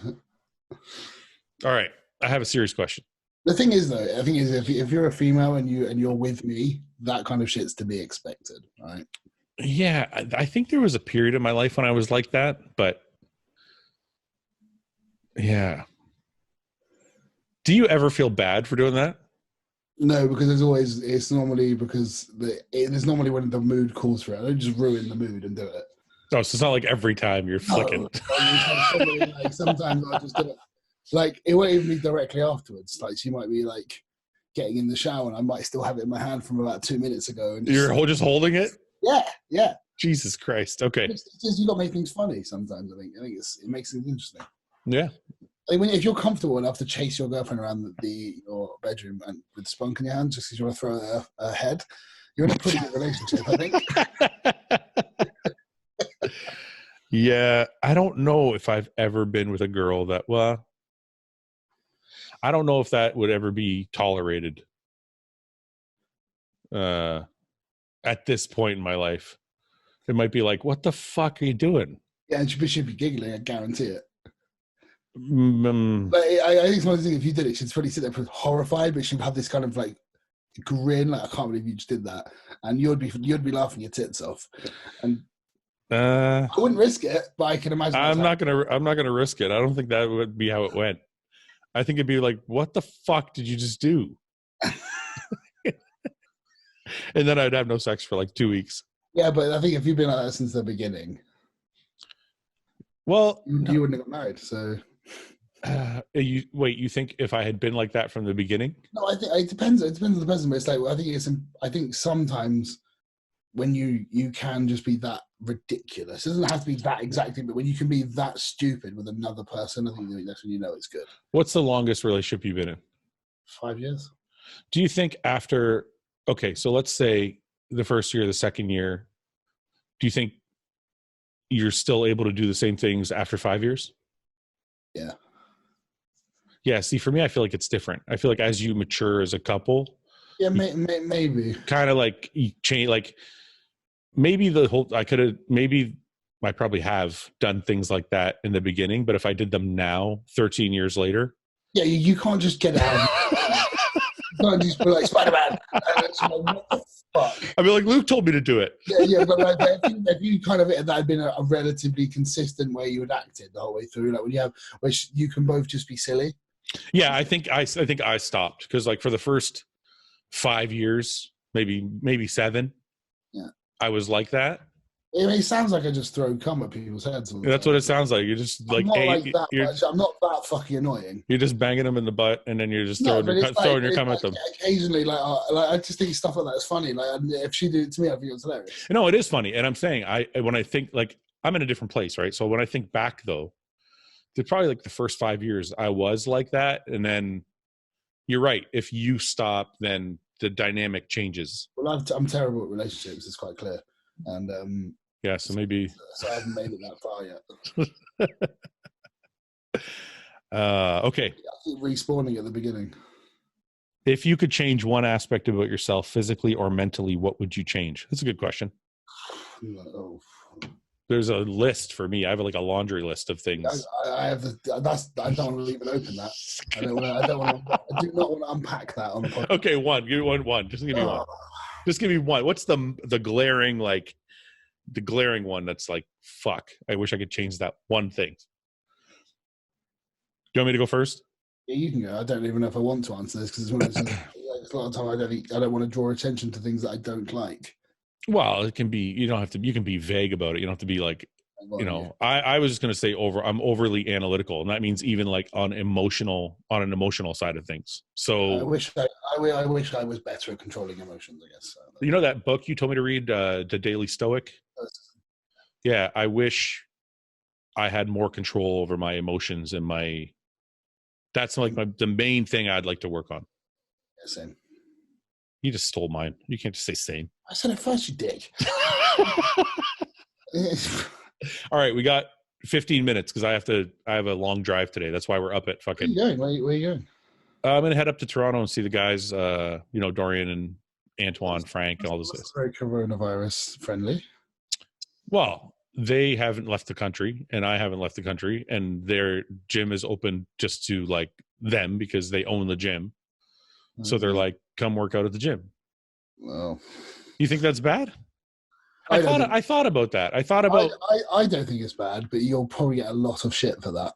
All right. I have a serious question. The thing is, though, if you're a female and you're with me, that kind of shit's to be expected, right? Yeah, I think there was a period in my life when I was like that, but yeah. Do you ever feel bad for doing that? No, because it's normally when the mood calls for it. I don't just ruin the mood and do it. Oh, so it's not like every time you're flicking. Like, sometimes I'll just do it. Like, it won't even be directly afterwards. Like, she might be like getting in the shower and I might still have it in my hand from about 2 minutes ago. And you're just holding it? Yeah. Jesus Christ. Okay. It's just, you got to make things funny sometimes, I think. It makes things interesting. Yeah. Like if you're comfortable enough to chase your girlfriend around your bedroom and with spunk in your hand just because you want to throw her head, you're in a pretty good relationship, I think. Yeah. I don't know if I've ever been with a girl that, I don't know if that would ever be tolerated at this point in my life. It might be like, what the fuck are you doing? Yeah, and she'd be giggling, I guarantee it. But I think it's one of the things, if you did it, she'd probably sit there horrified, but she'd have this kind of like grin, like, I can't believe you just did that. And you'd be laughing your tits off. And I wouldn't risk it, but I can imagine. I'm not gonna risk it. I don't think that would be how it went. I think it'd be like, what the fuck did you just do? And then I'd have no sex for like 2 weeks. Yeah, but I think if you've been like that since the beginning, well, you wouldn't have got married. So, you think if I had been like that from the beginning? No, I think it depends. It depends on the person. But it's like, I think sometimes when you can just be that ridiculous. It doesn't have to be that exactly, but when you can be that stupid with another person, I think that's when you know it's good. What's the longest relationship you've been in? 5 years. Do you think after, okay, so let's say the first year, the second year, do you think you're still able to do the same things after 5 years? Yeah. Yeah, see, for me, I feel like it's different. I feel like as you mature as a couple. Yeah, maybe. Kind of like you change, like maybe I probably have done things like that in the beginning, but if I did them now, 13 years later. Yeah, you can't just get out. You can't just be like, Spider-Man. What the fuck? I'd be like, Luke told me to do it. Yeah, but like, if you kind of, that had been a relatively consistent way you had acted the whole way through, like where you can both just be silly. Yeah, I think I stopped because like for the first 5 years, maybe 7, yeah, I was like that. It sounds like I just throw cum at people's heads. That's what it sounds like. You're just like, I'm not that fucking annoying. You're just banging them in the butt, and then you're just throwing your cum at them. Occasionally, I just think stuff like that is funny. Like if she did it to me, I think it's hilarious. No, it is funny, and I'm saying when I think like I'm in a different place, right? So when I think back though, probably like the first 5 years I was like that. And then you're right. If you stop, then the dynamic changes. Well, I'm terrible at relationships. It's quite clear. And yeah, so maybe. So I haven't made it that far yet. Okay. I keep respawning at the beginning. If you could change one aspect about yourself, physically or mentally, what would you change? That's a good question. Oh. There's a list for me. I have like a laundry list of things. I have I don't want to even open that. I do not want to unpack that on the podcast. Okay, one. Give me one. Just give me one. Just give me one. What's the glaring, like, the glaring one that's like, fuck, I wish I could change that one thing. Do you want me to go first? Yeah, you can go. I don't even know if I want to answer this because it's a lot of time I don't want to draw attention to things that I don't like. Well, it can be, you can be vague about it. You don't have to be like, I was just going to say I'm overly analytical, and that means even like on an emotional side of things. So I wish I was better at controlling emotions, I guess. You know that book you told me to read, The Daily Stoic? Yeah. I wish I had more control over my emotions and that's like the main thing I'd like to work on. Yeah, same. You just stole mine. You can't just say same. I said it first, you dick. All right, we got 15 minutes because I have a long drive today. That's why we're up at fucking. Where are you going? I'm gonna head up to Toronto and see the guys. Dorian and Antoine, Frank, and all those guys. Very coronavirus friendly. Well, they haven't left the country, and I haven't left the country, and their gym is open just to like them because they own the gym. So they're like, come work out at the gym. Well, you think that's bad? I thought about that. I don't think it's bad, but you'll probably get a lot of shit for that.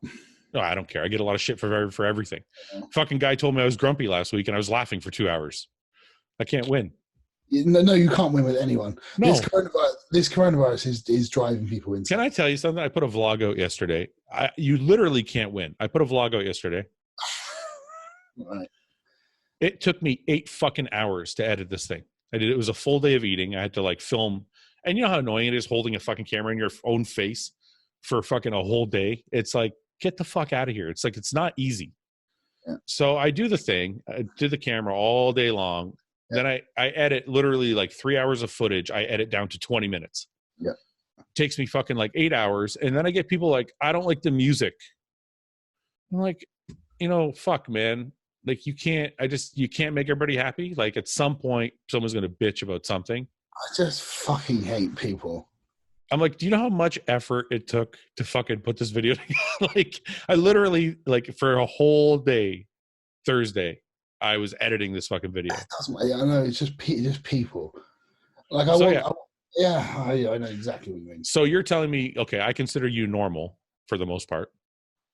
No, I don't care. I get a lot of shit for everything. Yeah. Fucking guy told me I was grumpy last week, and I was laughing for 2 hours. I can't win. No, you can't win with anyone. No. This coronavirus is driving people insane. Can I tell you something? I put a vlog out yesterday. You literally can't win. I put a vlog out yesterday. Right. It took me 8 fucking hours to edit this thing. It was a full day of eating. I had to like film. And you know how annoying it is holding a fucking camera in your own face for fucking a whole day? It's like, get the fuck out of here. It's like, it's not easy. Yeah. So I do the thing. I did the camera all day long. Yeah. Then I edit literally like 3 hours of footage. I edit down to 20 minutes. Yeah. It takes me fucking like 8 hours. And then I get people like, I don't like the music. I'm like, fuck, man. Like you can't make everybody happy. Like at some point, someone's going to bitch about something. I just fucking hate people. I'm like, do you know how much effort it took to fucking put this video together? Like I literally, like for a whole day, Thursday, I was editing this fucking video. I know, it's just people. Like I know exactly what you mean. So you're telling me, okay, I consider you normal for the most part.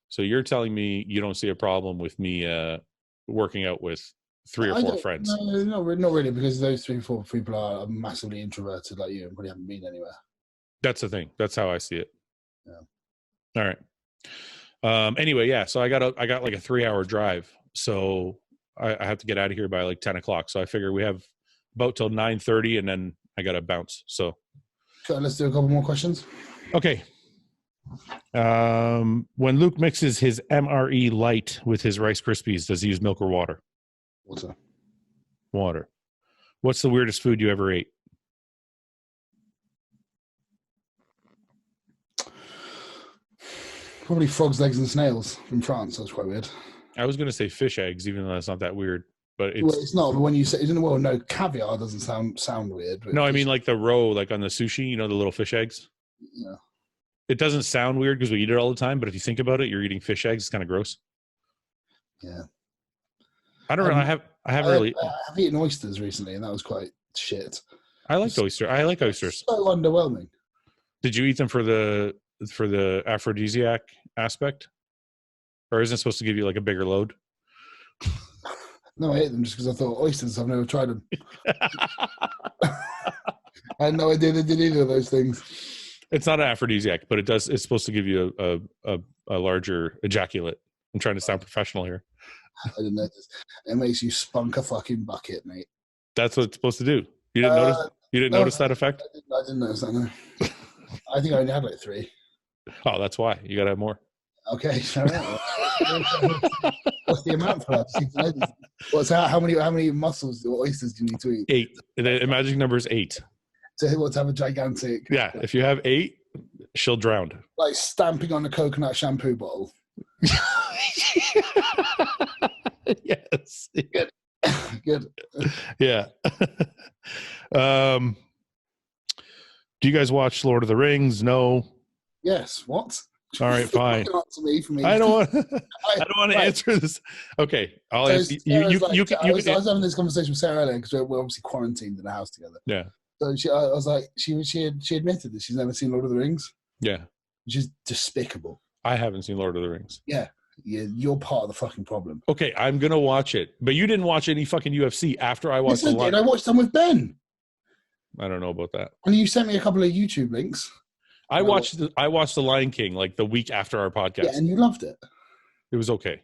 So you're telling me you don't see a problem with me working out with 3 or 4 friends? No, not really, because those 3 or 4 people are massively introverted like you and probably haven't been anywhere. That's the thing. That's how I see it. Yeah. All right. Anyway, yeah. So I got like a 3-hour drive. So I have to get out of here by like 10 o'clock. So I figure we have about till 9:30, and then I got to bounce. So let's do a couple more questions. Okay. When Luke mixes his MRE light with his Rice Krispies, does he use milk or water? Water. What's the weirdest food you ever ate? Probably frogs' legs and snails from France. That's quite weird. I was going to say fish eggs, even though that's not that weird. But it's not. But when you say, no, caviar doesn't sound weird. No, I mean like the roe, like on the sushi, the little fish eggs. Yeah. It doesn't sound weird because we eat it all the time, but if you think about it, you're eating fish eggs. It's kind of gross. Yeah. I don't know. I've eaten oysters recently, and that was quite shit. I like oysters. So underwhelming. Did you eat them for the aphrodisiac aspect, or isn't it supposed to give you like a bigger load? No, I ate them just because I thought oysters. I've never tried them. I had no idea they did either of those things. It's not an aphrodisiac, but it's supposed to give you a larger ejaculate. I'm trying to sound professional here. I didn't notice. It makes you spunk a fucking bucket, mate. That's what it's supposed to do. You didn't notice? You didn't notice that effect? I didn't notice that, no. I think I only had like 3. Oh, that's why. You got to have more. Okay, fair enough. What's the amount for that? How many mussels or oysters do you need to eat? 8. The magic number is 8. To have a gigantic. Yeah, if you have 8, she'll drown. Like stamping on a coconut shampoo bottle. Yes. Good. Good. Yeah. Do you guys watch Lord of the Rings? No. Yes. What? All right, fine. To me, for me. I don't want to answer this. Okay, I'll answer. I was having this conversation with Sarah earlier because we're obviously quarantined in a house together. Yeah. So I was like, she admitted that she's never seen Lord of the Rings. Yeah. Which is despicable. I haven't seen Lord of the Rings. Yeah. You're part of the fucking problem. Okay, I'm gonna watch it, but you didn't watch any fucking UFC after I watched. Yes, I did. I watched them with Ben. I don't know about that. And you sent me a couple of YouTube links. I watched The Lion King like the week after our podcast. Yeah, and you loved it. It was okay. It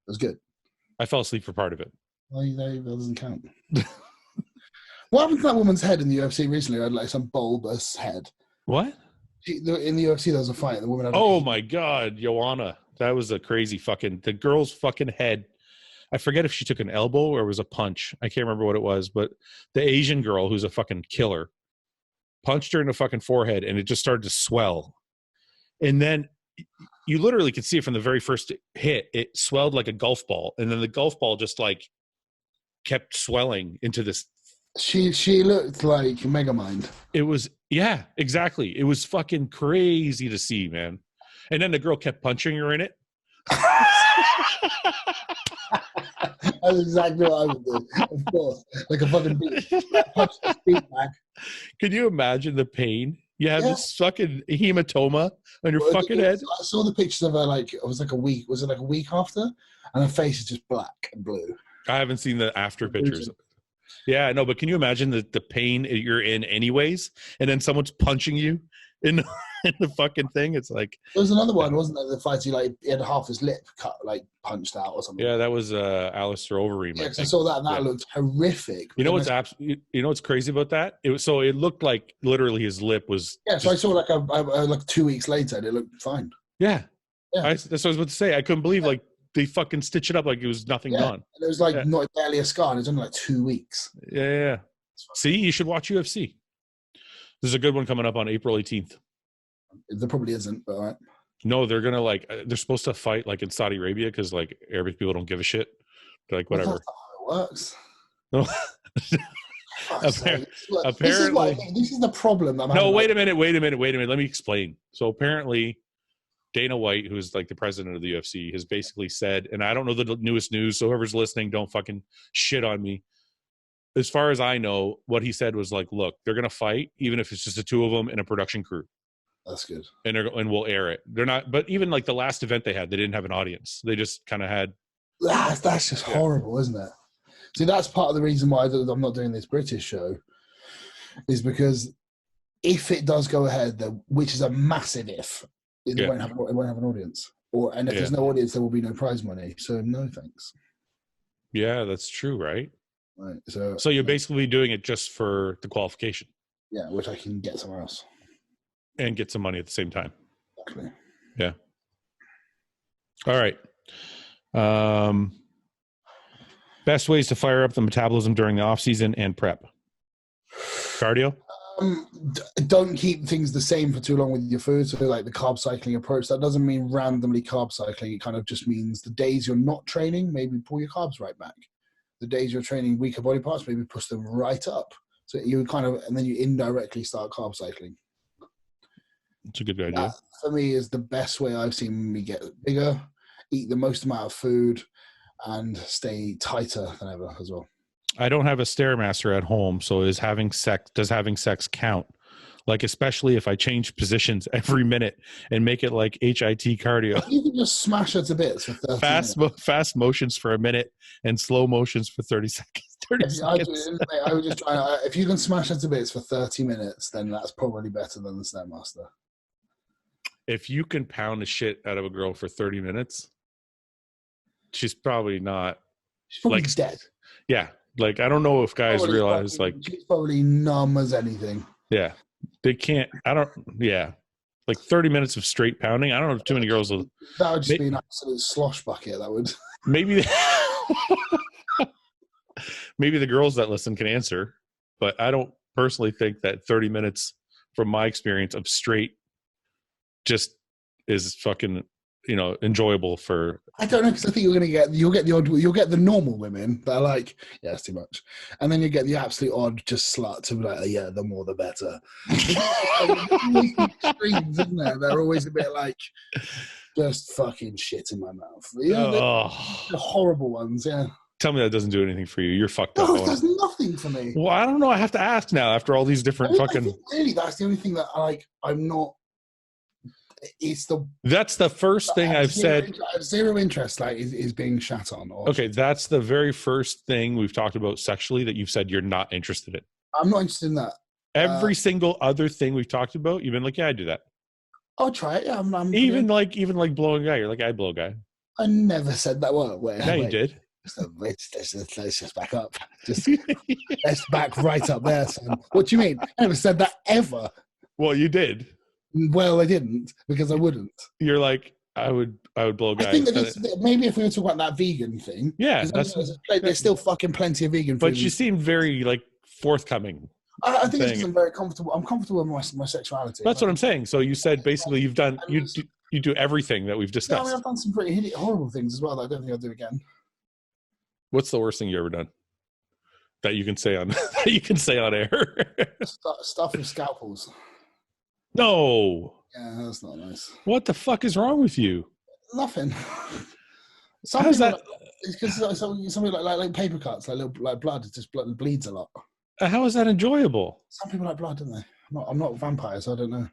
was good. I fell asleep for part of it. Well, that doesn't count. What happened to that woman's head in the UFC recently? I had like some bulbous head. What? In the UFC, there was a fight. The woman had my God, Joanna. That was a crazy the girl's fucking head. I forget if she took an elbow or it was a punch. I can't remember what it was, but the Asian girl who's a fucking killer punched her in the fucking forehead and it just started to swell. And then you literally could see it from the very first hit. It swelled like a golf ball. And then the golf ball just like kept swelling into this. She looked like Megamind. It was, yeah, exactly. It was fucking crazy to see, man. And then the girl kept punching her in it. That's exactly what I would do. Of course. Like a fucking beatback. Can you imagine the pain? You have this fucking hematoma on your fucking head. I saw the pictures of her like, it was like a week. Was it like a week after? And her face is just black and blue. I haven't seen the after pictures. Yeah, no, but can you imagine the pain you're in anyways? And then someone's punching you in the fucking thing. It's like there was another one, wasn't there? The fight he had half his lip cut, like punched out or something. Yeah, that was Alistair Overeem. Yeah, I saw that and that looked horrific. You know what's crarisy about that? It looked like literally his lip was. Yeah, so I saw like 2 weeks later and it looked fine. Yeah, that's what I was about to say. I couldn't believe like they fucking stitched it up like it was nothing gone. And it was like not barely a scar. And it was only like 2 weeks. Yeah. See, you should watch UFC. There's a good one coming up on April 18th. There probably isn't, but all right. No, they're gonna they're supposed to fight like in Saudi Arabia because like Arabic people don't give a shit. They're like whatever. That's not how it works. No. Apparently, this is the problem. Wait a minute. Let me explain. So apparently, Dana White, who's like the president of the UFC, has basically said, and I don't know the newest news, so whoever's listening, don't fucking shit on me. As far as I know, what he said was like, look, they're going to fight, even if it's just the two of them and a production crew. That's good. And we'll air it. They're not, but even like the last event they had, they didn't have an audience. They just kind of had. That's just horrible, isn't it? See, that's part of the reason why I'm not doing this British show, is because if it does go ahead, which is a massive if, it won't have an audience. And if there's no audience, there will be no prize money. So no thanks. Yeah, that's true, right? Right. So you're basically doing it just for the qualification. Yeah, which I can get somewhere else. And get some money at the same time. Exactly. Yeah. All right. Best ways to fire up the metabolism during the off season and prep. Cardio? Don't keep things the same for too long with your food. So like the carb cycling approach, that doesn't mean randomly carb cycling. It kind of just means the days you're not training, maybe pull your carbs right back. The days you're training weaker body parts, maybe push them right up. So you and then you indirectly start carb cycling. It's a good idea. That, for me, is the best way I've seen me get bigger, eat the most amount of food, and stay tighter than ever as well. I don't have a Stairmaster at home, so does having sex count? Like, especially if I change positions every minute and make it like HIT cardio. You can just smash her to bits for 30 minutes. Fast motions for a minute and slow motions for 30 seconds. I would just try. If you can smash her to bits for 30 minutes, then that's probably better than the Stairmaster. If you can pound the shit out of a girl for 30 minutes, she's probably not. She's probably dead. Yeah. Like, I don't know if guys realize, like. She's probably numb as anything. Yeah. They can't. Yeah. Like 30 minutes of straight pounding. I don't know if too many girls will. That would just be an absolute slosh bucket. That would. Maybe. Maybe the girls that listen can answer, but I don't personally think that 30 minutes, from my experience, of straight just is fucking, enjoyable for. I don't know, because I think you'll get the normal women that are like, yeah, it's too much, and then you get the absolute odd just slut to be like, yeah, the more the better. Extremes, isn't there? They're always a bit like, just fucking shit in my mouth. The horrible ones, yeah. Tell me that doesn't do anything for you. You're fucked up. No, it does nothing for me. Well, I don't know. I have to ask now after all these different I think really, that's the only thing that I'm not. That's the first thing I've said. I have zero interest, is being shat on. Okay, that's the very first thing we've talked about sexually that you've said you're not interested in. I'm not interested in that. Every single other thing we've talked about, you've been like, yeah, I do that. I'll try it. Yeah, I'm even like blowing a guy. You're like, I blow a guy. I never said that word. You did. So let's just back up. Let's back right up there, son. What do you mean? I never said that ever. Well, you did. Well, I didn't, because I wouldn't. You're like, I would blow guys. I think that maybe if we were talking about that vegan thing, yeah, there's still fucking plenty of vegan food. But you seem very forthcoming. I think it's because I'm very comfortable. I'm comfortable with my sexuality. That's what I'm saying. So you said basically you've done you do everything that we've discussed. Yeah, I've done some pretty horrible things as well that I don't think I'll do again. What's the worst thing you ever done that you can say on air? Stuff with scalpels. No. Yeah, that's not nice. What the fuck is wrong with you? Nothing. How's that? It's because something like paper cuts, like blood. It just bleeds a lot. How is that enjoyable? Some people like blood, don't they? I'm not a vampire, so I don't know.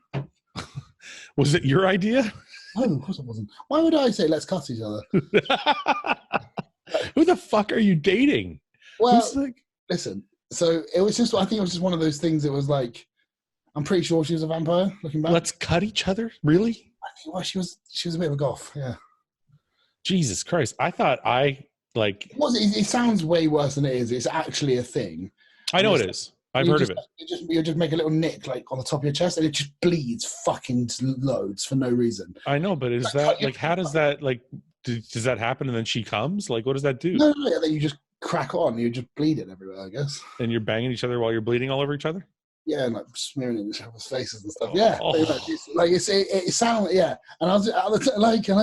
Was it your idea? No, of course it wasn't. Why would I say let's cut each other? Who the fuck are you dating? Well, listen. So I think it was just one of those things. It was like, I'm pretty sure she was a vampire. Looking back, let's cut each other. Really? I think. Well, she was a bit of a goth. Yeah. Jesus Christ! I thought It sounds way worse than it is. It's actually a thing. I know it is. I've heard of it. You just make a little nick on the top of your chest, and it just bleeds fucking loads for no reason. I know, but is that how does that does that happen and then she comes? What does that do? No, then you just crack on. You're just bleeding everywhere, I guess. And you're banging each other while you're bleeding all over each other? Yeah, and smearing in each other's faces and stuff. Yeah. It sounds, yeah. And I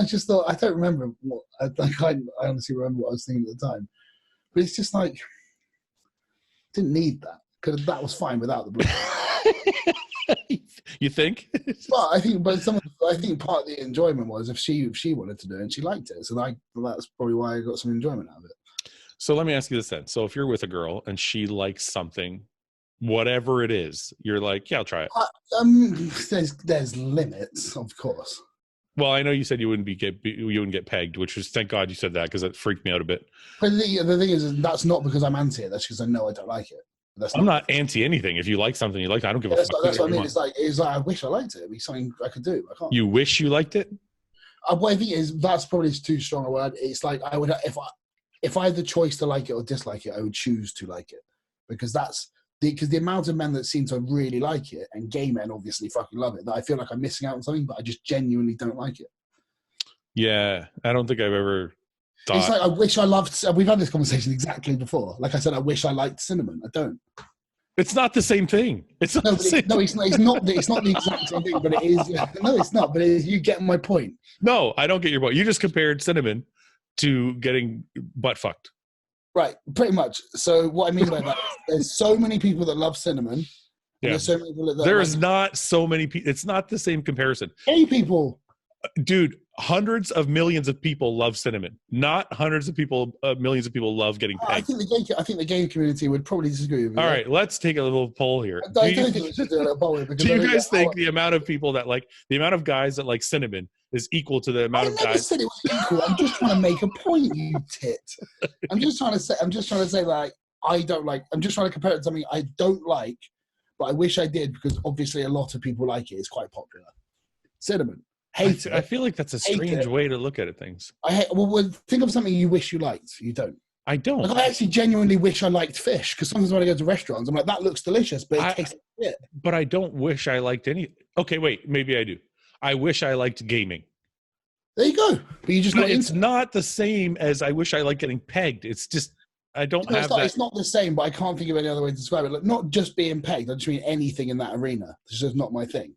just thought, I don't remember I honestly remember what I was thinking at the time. But it's just didn't need that. That was fine without the blood. You think? But I think part of the enjoyment was if she wanted to do it and she liked it. So that's probably why I got some enjoyment out of it. So let me ask you this then. So if you're with a girl and she likes something, whatever it is, you're like, yeah, I'll try it. There's limits, of course. Well, I know you said you wouldn't get pegged, which was, thank God you said that, because it freaked me out a bit. But the thing is, that's not because I'm anti it. That's because I know I don't like it. I'm not anti anything. If you like something you like, I don't give a fuck. That's what I mean. It's like I wish I liked it. It'd be something I could do. I can't. You wish you liked it? What I think is that's probably too strong a word. It's like I would if I had the choice to like it or dislike it, I would choose to like it, because the amount of men that seem to really like it, and gay men obviously fucking love it, that I feel like I'm missing out on something, but I just genuinely don't like it. Yeah, I don't think I've ever thought. It's like I wish I loved. We've had this conversation exactly before. Like I said, I wish I liked cinnamon. I don't. It's not the same thing. It's not. It's not the exact same thing, but it is. No, it's not. But you get my point. No, I don't get your point. You just compared cinnamon to getting butt fucked. Right, pretty much. So what I mean by that, there's so many people that love cinnamon. Yeah. There's so many people that there is not so many people. It's not the same comparison. Gay people. Dude, hundreds of millions of people love cinnamon. Not hundreds of people, millions of people love getting pegged. I think the gay community would probably disagree with me. All right, let's take a little poll here. I don't think we should do a poll here. Do you guys think the amount of people that the amount of guys that like cinnament is equal to the amount of guys? I never said it was equal. I'm just trying to make a point, you tit. I'm just trying to say like I don't like. I'm just trying to compare it to something I don't like, but I wish I did, because obviously a lot of people like it. It's quite popular. Cinnamon. I feel like that's a strange way to look at things. Well, think of something you wish you liked. You don't. I don't. Like, I actually genuinely wish I liked fish, because sometimes when I go to restaurants, I'm like, that looks delicious, but it tastes like shit. But I don't wish I liked any. Okay, wait, maybe I do. I wish I liked gaming. There you go. But you just but it's not the same as I wish I liked getting pegged. It's just I don't have that. It's not the same, but I can't think of any other way to describe it. Like, not just being pegged. I just mean anything in that arena. It's just not my thing.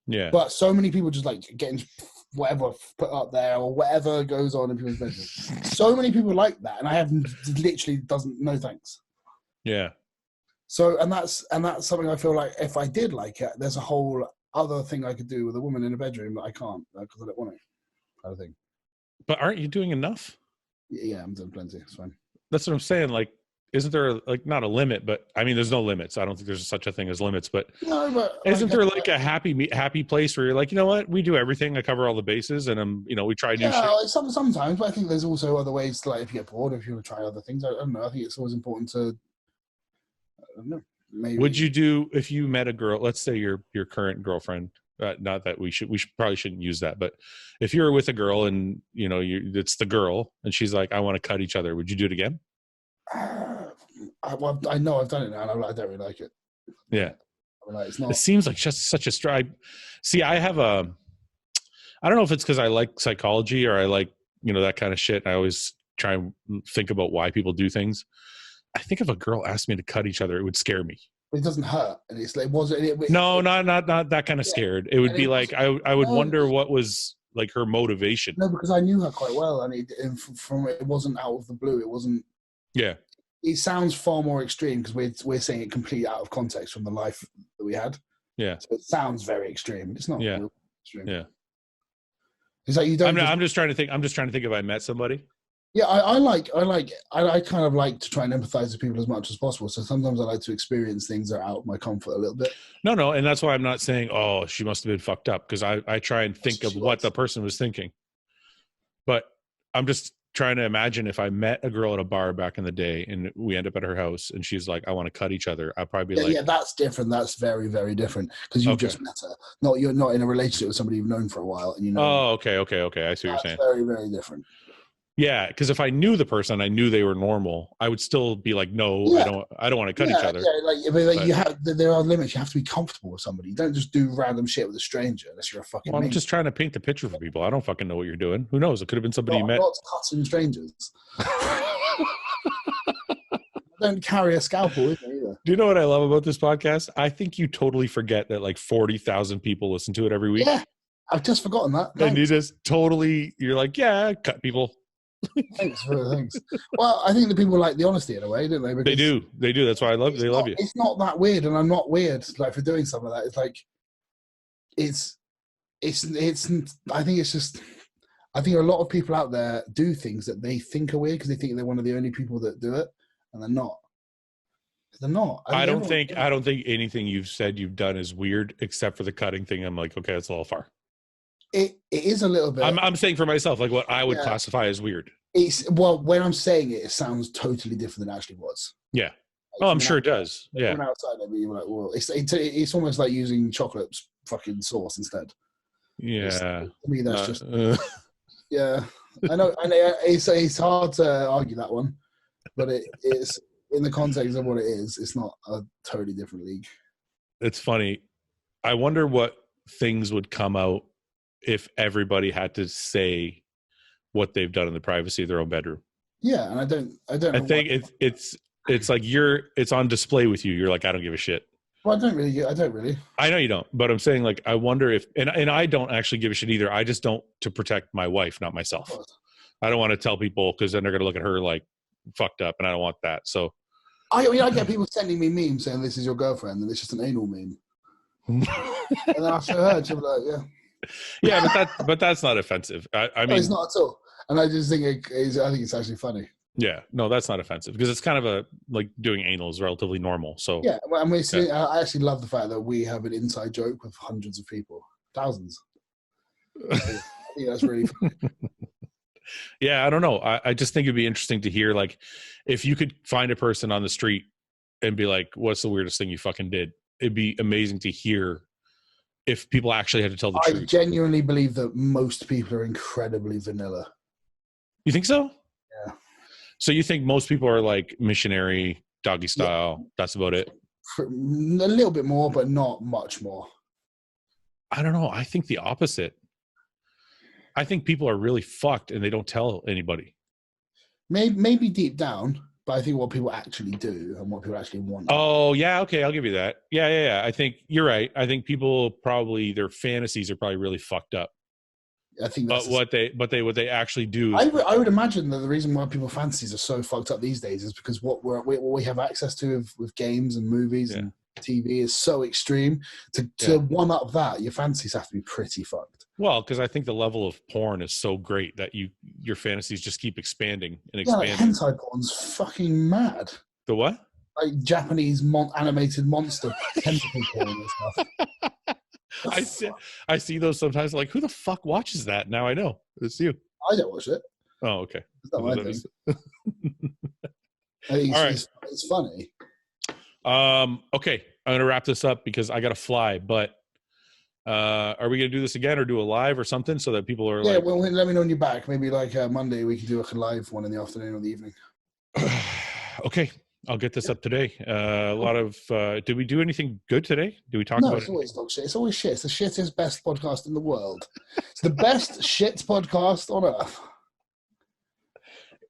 Yeah. But so many people just like getting whatever put up there or whatever goes on in people's bedrooms. So many people like that, and I have literally no thanks. Yeah. So and that's something I feel like if I did like it, there's a whole other thing I could do with a woman in a bedroom that I can't because I don't want it. Kind of thing. But aren't you doing enough? Yeah, I'm doing plenty. It's fine. That's what I'm saying. Like, isn't there like not a limit? But I mean, there's no limits. I don't think there's such a thing as limits. But no, but isn't there like a happy place where you're like, you know what, we do everything. I cover all the bases, and we try new shit. Sometimes, but I think there's also other ways to, like, if you get bored, if you want to try other things. I don't know. I think it's always important to. I don't know. Maybe. Would you do if you met a girl? Let's say your current girlfriend. Not that we probably shouldn't use that, but if you're with a girl and it's the girl and she's like, I want to cut each other, would you do it again? I know I've done it now, and I don't really like it. Yeah, it's not. It seems like just such a stride. See, I have I don't know if it's because I like psychology or I like that kind of shit. I always try and think about why people do things. I think if a girl asked me to cut each other, it would scare me. It doesn't hurt, and it's like not that kind of scared. It would be like I would wonder what was like her motivation. No, because I knew her quite well, and it wasn't out of the blue. It wasn't. Yeah. It sounds far more extreme because we're saying it completely out of context from the life that we had. Yeah. So it sounds very extreme. It's not. Yeah. Real extreme. Yeah. It's like you don't. I'm just trying to think. I'm just trying to think if I met somebody. Yeah, I kind of like to try and empathize with people as much as possible. So sometimes I like to experience things that are out of my comfort a little bit. No, and that's why I'm not saying, oh, she must have been fucked up, because I try and think of what the person was thinking. But I'm just trying to imagine if I met a girl at a bar back in the day and we end up at her house and she's like, I want to cut each other. I'd probably be like, yeah, that's different. That's very, very different because you've just met her. You're not in a relationship with somebody you've known for a while, and Oh, okay. I see what you're saying. Very, very different. Yeah, because if I knew the person, I knew they were normal, I would still be like, no, I don't want to cut each other. Yeah, there are limits. You have to be comfortable with somebody. You don't just do random shit with a stranger unless you're a fucking. Well, I'm just trying to paint the picture for people. I don't fucking know what you're doing. Who knows? It could have been somebody you met. Not cutting strangers. I don't carry a scalpel with me either. Do you know what I love about this podcast? I think you totally forget that like 40,000 people listen to it every week. Yeah, I've just forgotten that. And you're like, yeah, cut people. Thanks. Well, I think the people like the honesty in a way, don't they? Because they do. That's why they love you. It's not that weird, and I'm not weird like for doing something like that. It's like it's. I think a lot of people out there do things that they think are weird because they think they're one of the only people that do it, and they're not. They're not. I don't think anything you've said you've done is weird except for the cutting thing. I'm like, okay, that's a little far. It is a little bit. I'm saying for myself, like what I would classify as weird. When I'm saying it sounds totally different than it actually was. Yeah. Like, I'm sure it does. Yeah. From outside of me, you're like, well, it's almost like using chocolate fucking sauce instead. Yeah. To me, that's just. Yeah, I know. It's hard to argue that one, but it's in the context of what it is. It's not a totally different league. It's funny. I wonder what things would come out if everybody had to say what they've done in the privacy of their own bedroom. Yeah, and I don't. I think it's like it's on display with you. You're like, I don't give a shit. Well, I don't really. I know you don't, but I'm saying like I wonder if, and I don't actually give a shit either. I just don't, to protect my wife, not myself. I don't want to tell people because then they're gonna look at her like fucked up, and I don't want that. So I get people sending me memes saying this is your girlfriend, and it's just an anal meme. And then I show her, she'll be like, yeah. Yeah, but that's not offensive. I mean, no, it's not at all. And I just think I think it's actually funny. Yeah, no, that's not offensive because it's kind of like doing anal is relatively normal. So yeah, and I actually love the fact that we have an inside joke with hundreds of people, thousands. I think that's really funny. Yeah, I don't know. I just think it'd be interesting to hear, like, if you could find a person on the street and be like, "What's the weirdest thing you fucking did?" It'd be amazing to hear. If people actually had to tell the truth. I genuinely believe that most people are incredibly vanilla. You think so? Yeah. So you think most people are like missionary, doggy style, that's about it? A little bit more, but not much more. I don't know. I think the opposite. I think people are really fucked and they don't tell anybody. Maybe deep down, but I think what people actually do and what people actually want. Oh, yeah. Okay. I'll give you that. Yeah. I think you're right. I think people probably, their fantasies are probably really fucked up. I think that's what they actually do. I would imagine that the reason why people's fantasies are so fucked up these days is because what we have access to with games and movies and TV is so extreme. To one up that, your fantasies have to be pretty fucked. Well, because I think the level of porn is so great that your fantasies just keep expanding and expanding. Yeah, like hentai porn's fucking mad. The what? Like Japanese animated monster tentacle porn and stuff. I see those sometimes. Like, who the fuck watches that? Now I know it's you. I don't watch it. Oh, okay. It's not my thing. I think it's funny. Okay, I'm gonna wrap this up because I gotta fly. But are we gonna do this again or do a live or something so that people are well, let me know when you're back. Maybe like Monday we can do a live one in the afternoon or the evening. Okay. I'll get this up today. A lot of did we do anything good today? Did we talk about it's always dog shit. It's always shit. It's the shittest best podcast in the world. It's the best shit podcast on earth.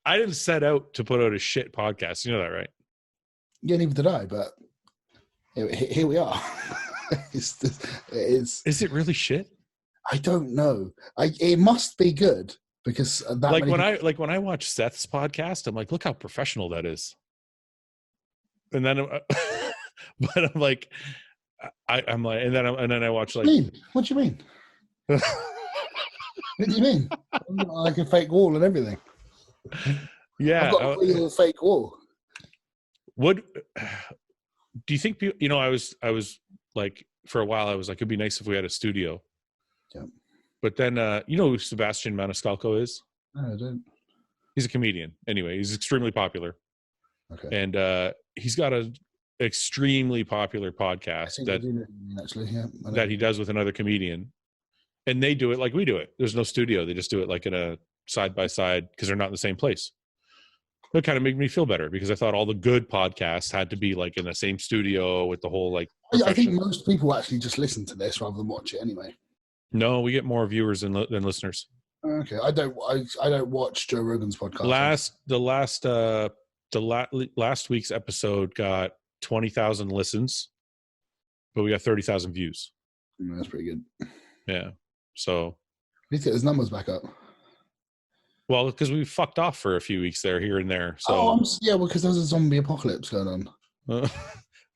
I didn't set out to put out a shit podcast. You know that, right? Yeah, neither did I, but here we are. Is it really shit? I don't know. It must be good because when I watch Seth's podcast, I'm like, look how professional that is. And then, but I'm like, I'm like, and then I watch like. What do you mean? What do you mean? Like a fake wall and everything. Yeah, I've got a real fake wall. What do you think? You know, I was like, for a while, I was like, it'd be nice if we had a studio. Yeah. But then, you know who Sebastian Maniscalco is? No, I don't. He's a comedian. Anyway, he's extremely popular. Okay. And he's got an extremely popular podcast that he does with another comedian. And they do it like we do it. There's no studio. They just do it like in a side-by-side because they're not in the same place. It kind of made me feel better because I thought all the good podcasts had to be like in the same studio with the whole like. I think most people actually just listen to this rather than watch it anyway. No, we get more viewers than listeners. Okay, I don't watch Joe Rogan's podcast. Last week's episode got 20,000 listens, but we got 30,000 views. That's pretty good. Yeah, so need to get his numbers back up. Well, because we fucked off for a few weeks here and there. So because there's a zombie apocalypse going on.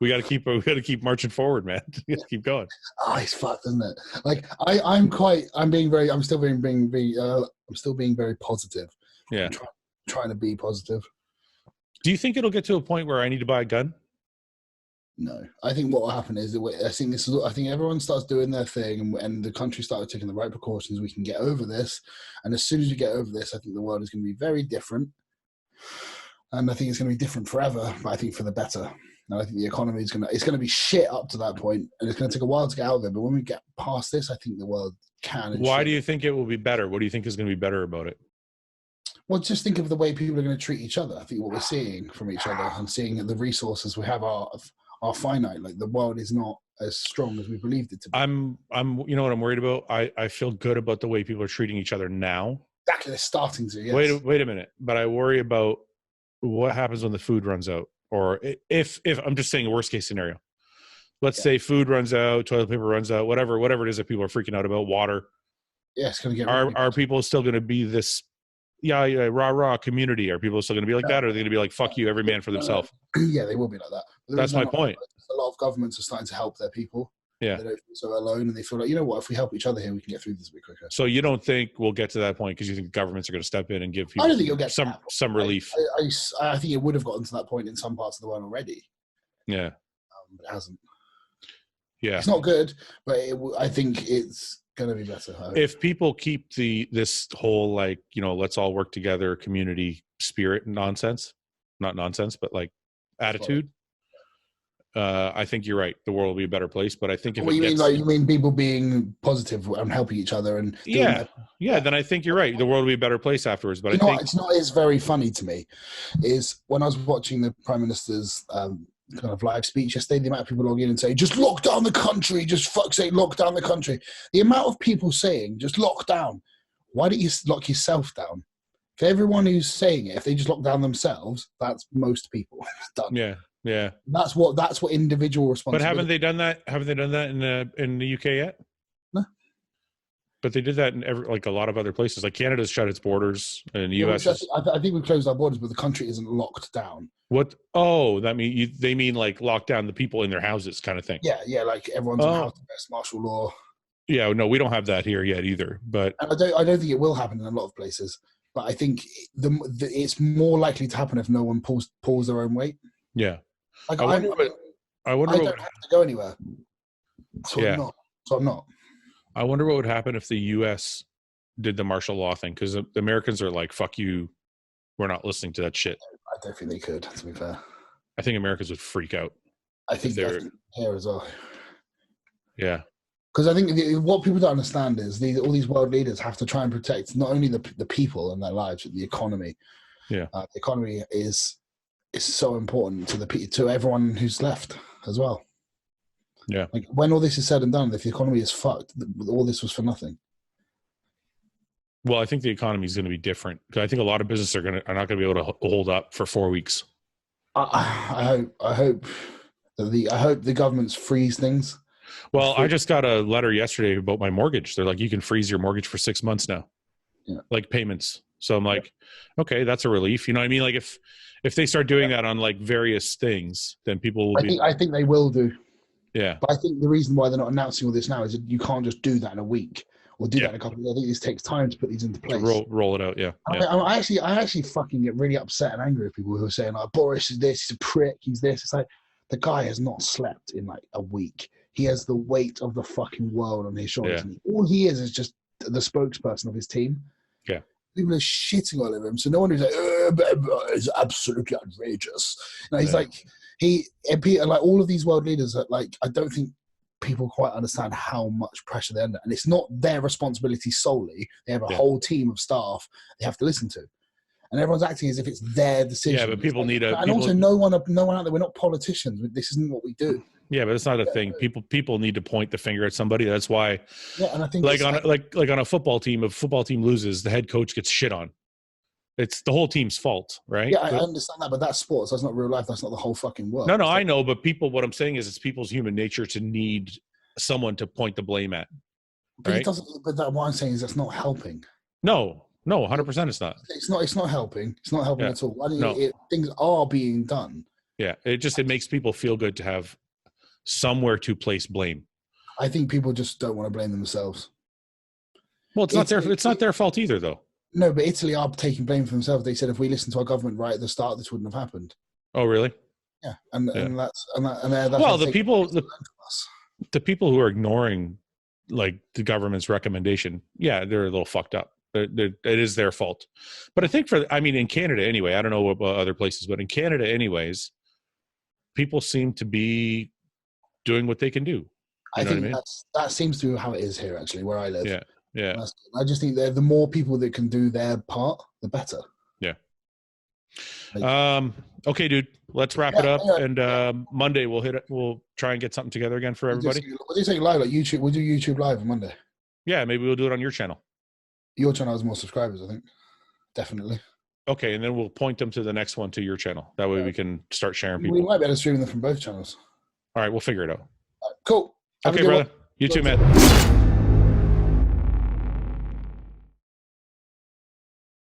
We got to keep marching forward, man. We got to keep going. Oh, it's fucked, isn't it? Like I'm still being very positive. Yeah, I'm trying to be positive. Do you think it'll get to a point where I need to buy a gun? No, I think what will happen is I think everyone starts doing their thing, and the country started taking the right precautions. We can get over this, and as soon as we get over this, I think the world is going to be very different, and I think it's going to be different forever. But I think for the better. And I think the economy is going to be shit up to that point, and it's going to take a while to get out of there. But when we get past this, I think the world can. Why do you think it will be better? What do you think is going to be better about it? Well, just think of the way people are going to treat each other. I think what we're seeing from each other and seeing the resources we have are finite. Like the world is not as strong as we believed it to be. You know what I'm worried about? I feel good about the way people are treating each other now. Exactly, they're starting to. Yes. Wait a minute, but I worry about what happens when the food runs out, or if I'm just saying a worst case scenario. Let's say food runs out, toilet paper runs out, whatever it is that people are freaking out about, water. Yeah, it's going to get. Are people still going to be this? Rah community? Are people still going to be like that, or are they going to be like, fuck you, every man for themselves? Yeah, they will be like that. That's my point. A lot of governments are starting to help their people. Yeah. They don't feel so alone, and they feel like, you know what, if we help each other here, we can get through this a bit quicker. So you don't think we'll get to that point because you think governments are going to step in and give people I don't think you'll get some relief? I think it would have gotten to that point in some parts of the world already. Yeah. But it hasn't. Yeah. It's not good, but I think it's going to be better. If people keep this whole, like, you know, let's all work together, community spirit nonsense, not nonsense, but like attitude, I think you're right. The world will be a better place. But I think if you mean people being positive and helping each other and then I think you're right. The world will be a better place afterwards. But I think it's not as very funny to me is when I was watching the Prime Minister's kind of live speech yesterday, the amount of people log in and say, just lock down the country, just fuck's sake, lock down the country. The amount of people saying, just lock down. Why don't you lock yourself down? For everyone who's saying it, if they just lock down themselves, that's most people. Done. Yeah, yeah. That's what individual responsibility. But haven't they done that? Haven't they done that in the UK yet? No. But they did that in a lot of other places. Like Canada's shut its borders, and the US. I think we closed our borders, but the country isn't locked down. What? Oh, that mean they mean like lock down the people in their houses, kind of thing. Yeah, like everyone's in house arrest, martial law. Yeah, no, we don't have that here yet either. But and I don't think it will happen in a lot of places. But I think it's more likely to happen if no one pulls their own weight. Yeah, like, I wonder I don't have to go anywhere, so I'm not. I wonder what would happen if the U.S. did the martial law thing, because the Americans are like, "Fuck you, we're not listening to that shit." I don't think they could. To be fair, I think Americans would freak out. I think they're here as well. Yeah. Because I think what people don't understand is all these world leaders have to try and protect not only the people and their lives, but the economy. Yeah, the economy is so important to everyone who's left as well. Yeah, like when all this is said and done, if the economy is fucked, all this was for nothing. Well, I think the economy is going to be different, because I think a lot of businesses are not going to be able to hold up for 4 weeks. I hope the governments freeze things. Well, I just got a letter yesterday about my mortgage. They're like, you can freeze your mortgage for 6 months now, like payments. So I'm like, okay, that's a relief. You know what I mean? Like if they start doing that on like various things, then people will I think they will do. Yeah. But I think the reason why they're not announcing all this now is that you can't just do that in a week or do that in a couple of days. I think this takes time to put these into place. Roll it out, yeah. I actually fucking get really upset and angry with people who are saying, like, Boris is this, he's a prick, he's this. It's like, the guy has not slept in like a week. He has the weight of the fucking world on his shoulders. Yeah. And all he is just the spokesperson of his team. Yeah. People are shitting all over him. So no one who's like, it's absolutely outrageous. You know, he's like, like all of these world leaders are like, I don't think people quite understand how much pressure they're under. And it's not their responsibility solely. They have a whole team of staff they have to listen to. And everyone's acting as if it's their decision. Yeah, but people need a... And also no one out there, we're not politicians. This isn't what we do. Yeah, but it's not a thing. People need to point the finger at somebody. That's why... Yeah, and I think... Like on a football team, if a football team loses, the head coach gets shit on. It's the whole team's fault, right? Yeah, I understand that, but that's sports. That's not real life. That's not the whole fucking world. No, I know, but what I'm saying is it's people's human nature to need someone to point the blame at. But right? What I'm saying is that's not helping. No, 100% it's not. It's not helping. It's not helping at all. Things are being done. Yeah, it makes people feel good to have somewhere to place blame. I think people just don't want to blame themselves. Well, it's not their fault either, though. No, but Italy are taking blame for themselves. They said if we listened to our government right at the start, this wouldn't have happened. Oh, really? Yeah, and that's well, the people who are ignoring like the government's recommendation, yeah, they're a little fucked up. It is their fault. But I think in Canada anyway, I don't know about other places, but in Canada anyways, people seem to be doing what they can do. I think that seems to be how it is here, actually, where I live. Yeah. Yeah. I just think the more people that can do their part, the better. Yeah. Okay, dude, let's wrap it up. And Monday we'll hit it. We'll try and get something together again for everybody. What do you say live? Like YouTube? We'll do YouTube live on Monday. Yeah, maybe we'll do it on your channel. Your channel has more subscribers, I think. Definitely. Okay, and then we'll point them to the next one to your channel. That way we can start sharing people. We might be able to stream them from both channels. All right, we'll figure it out. All right, cool. Okay, brother. You too, man.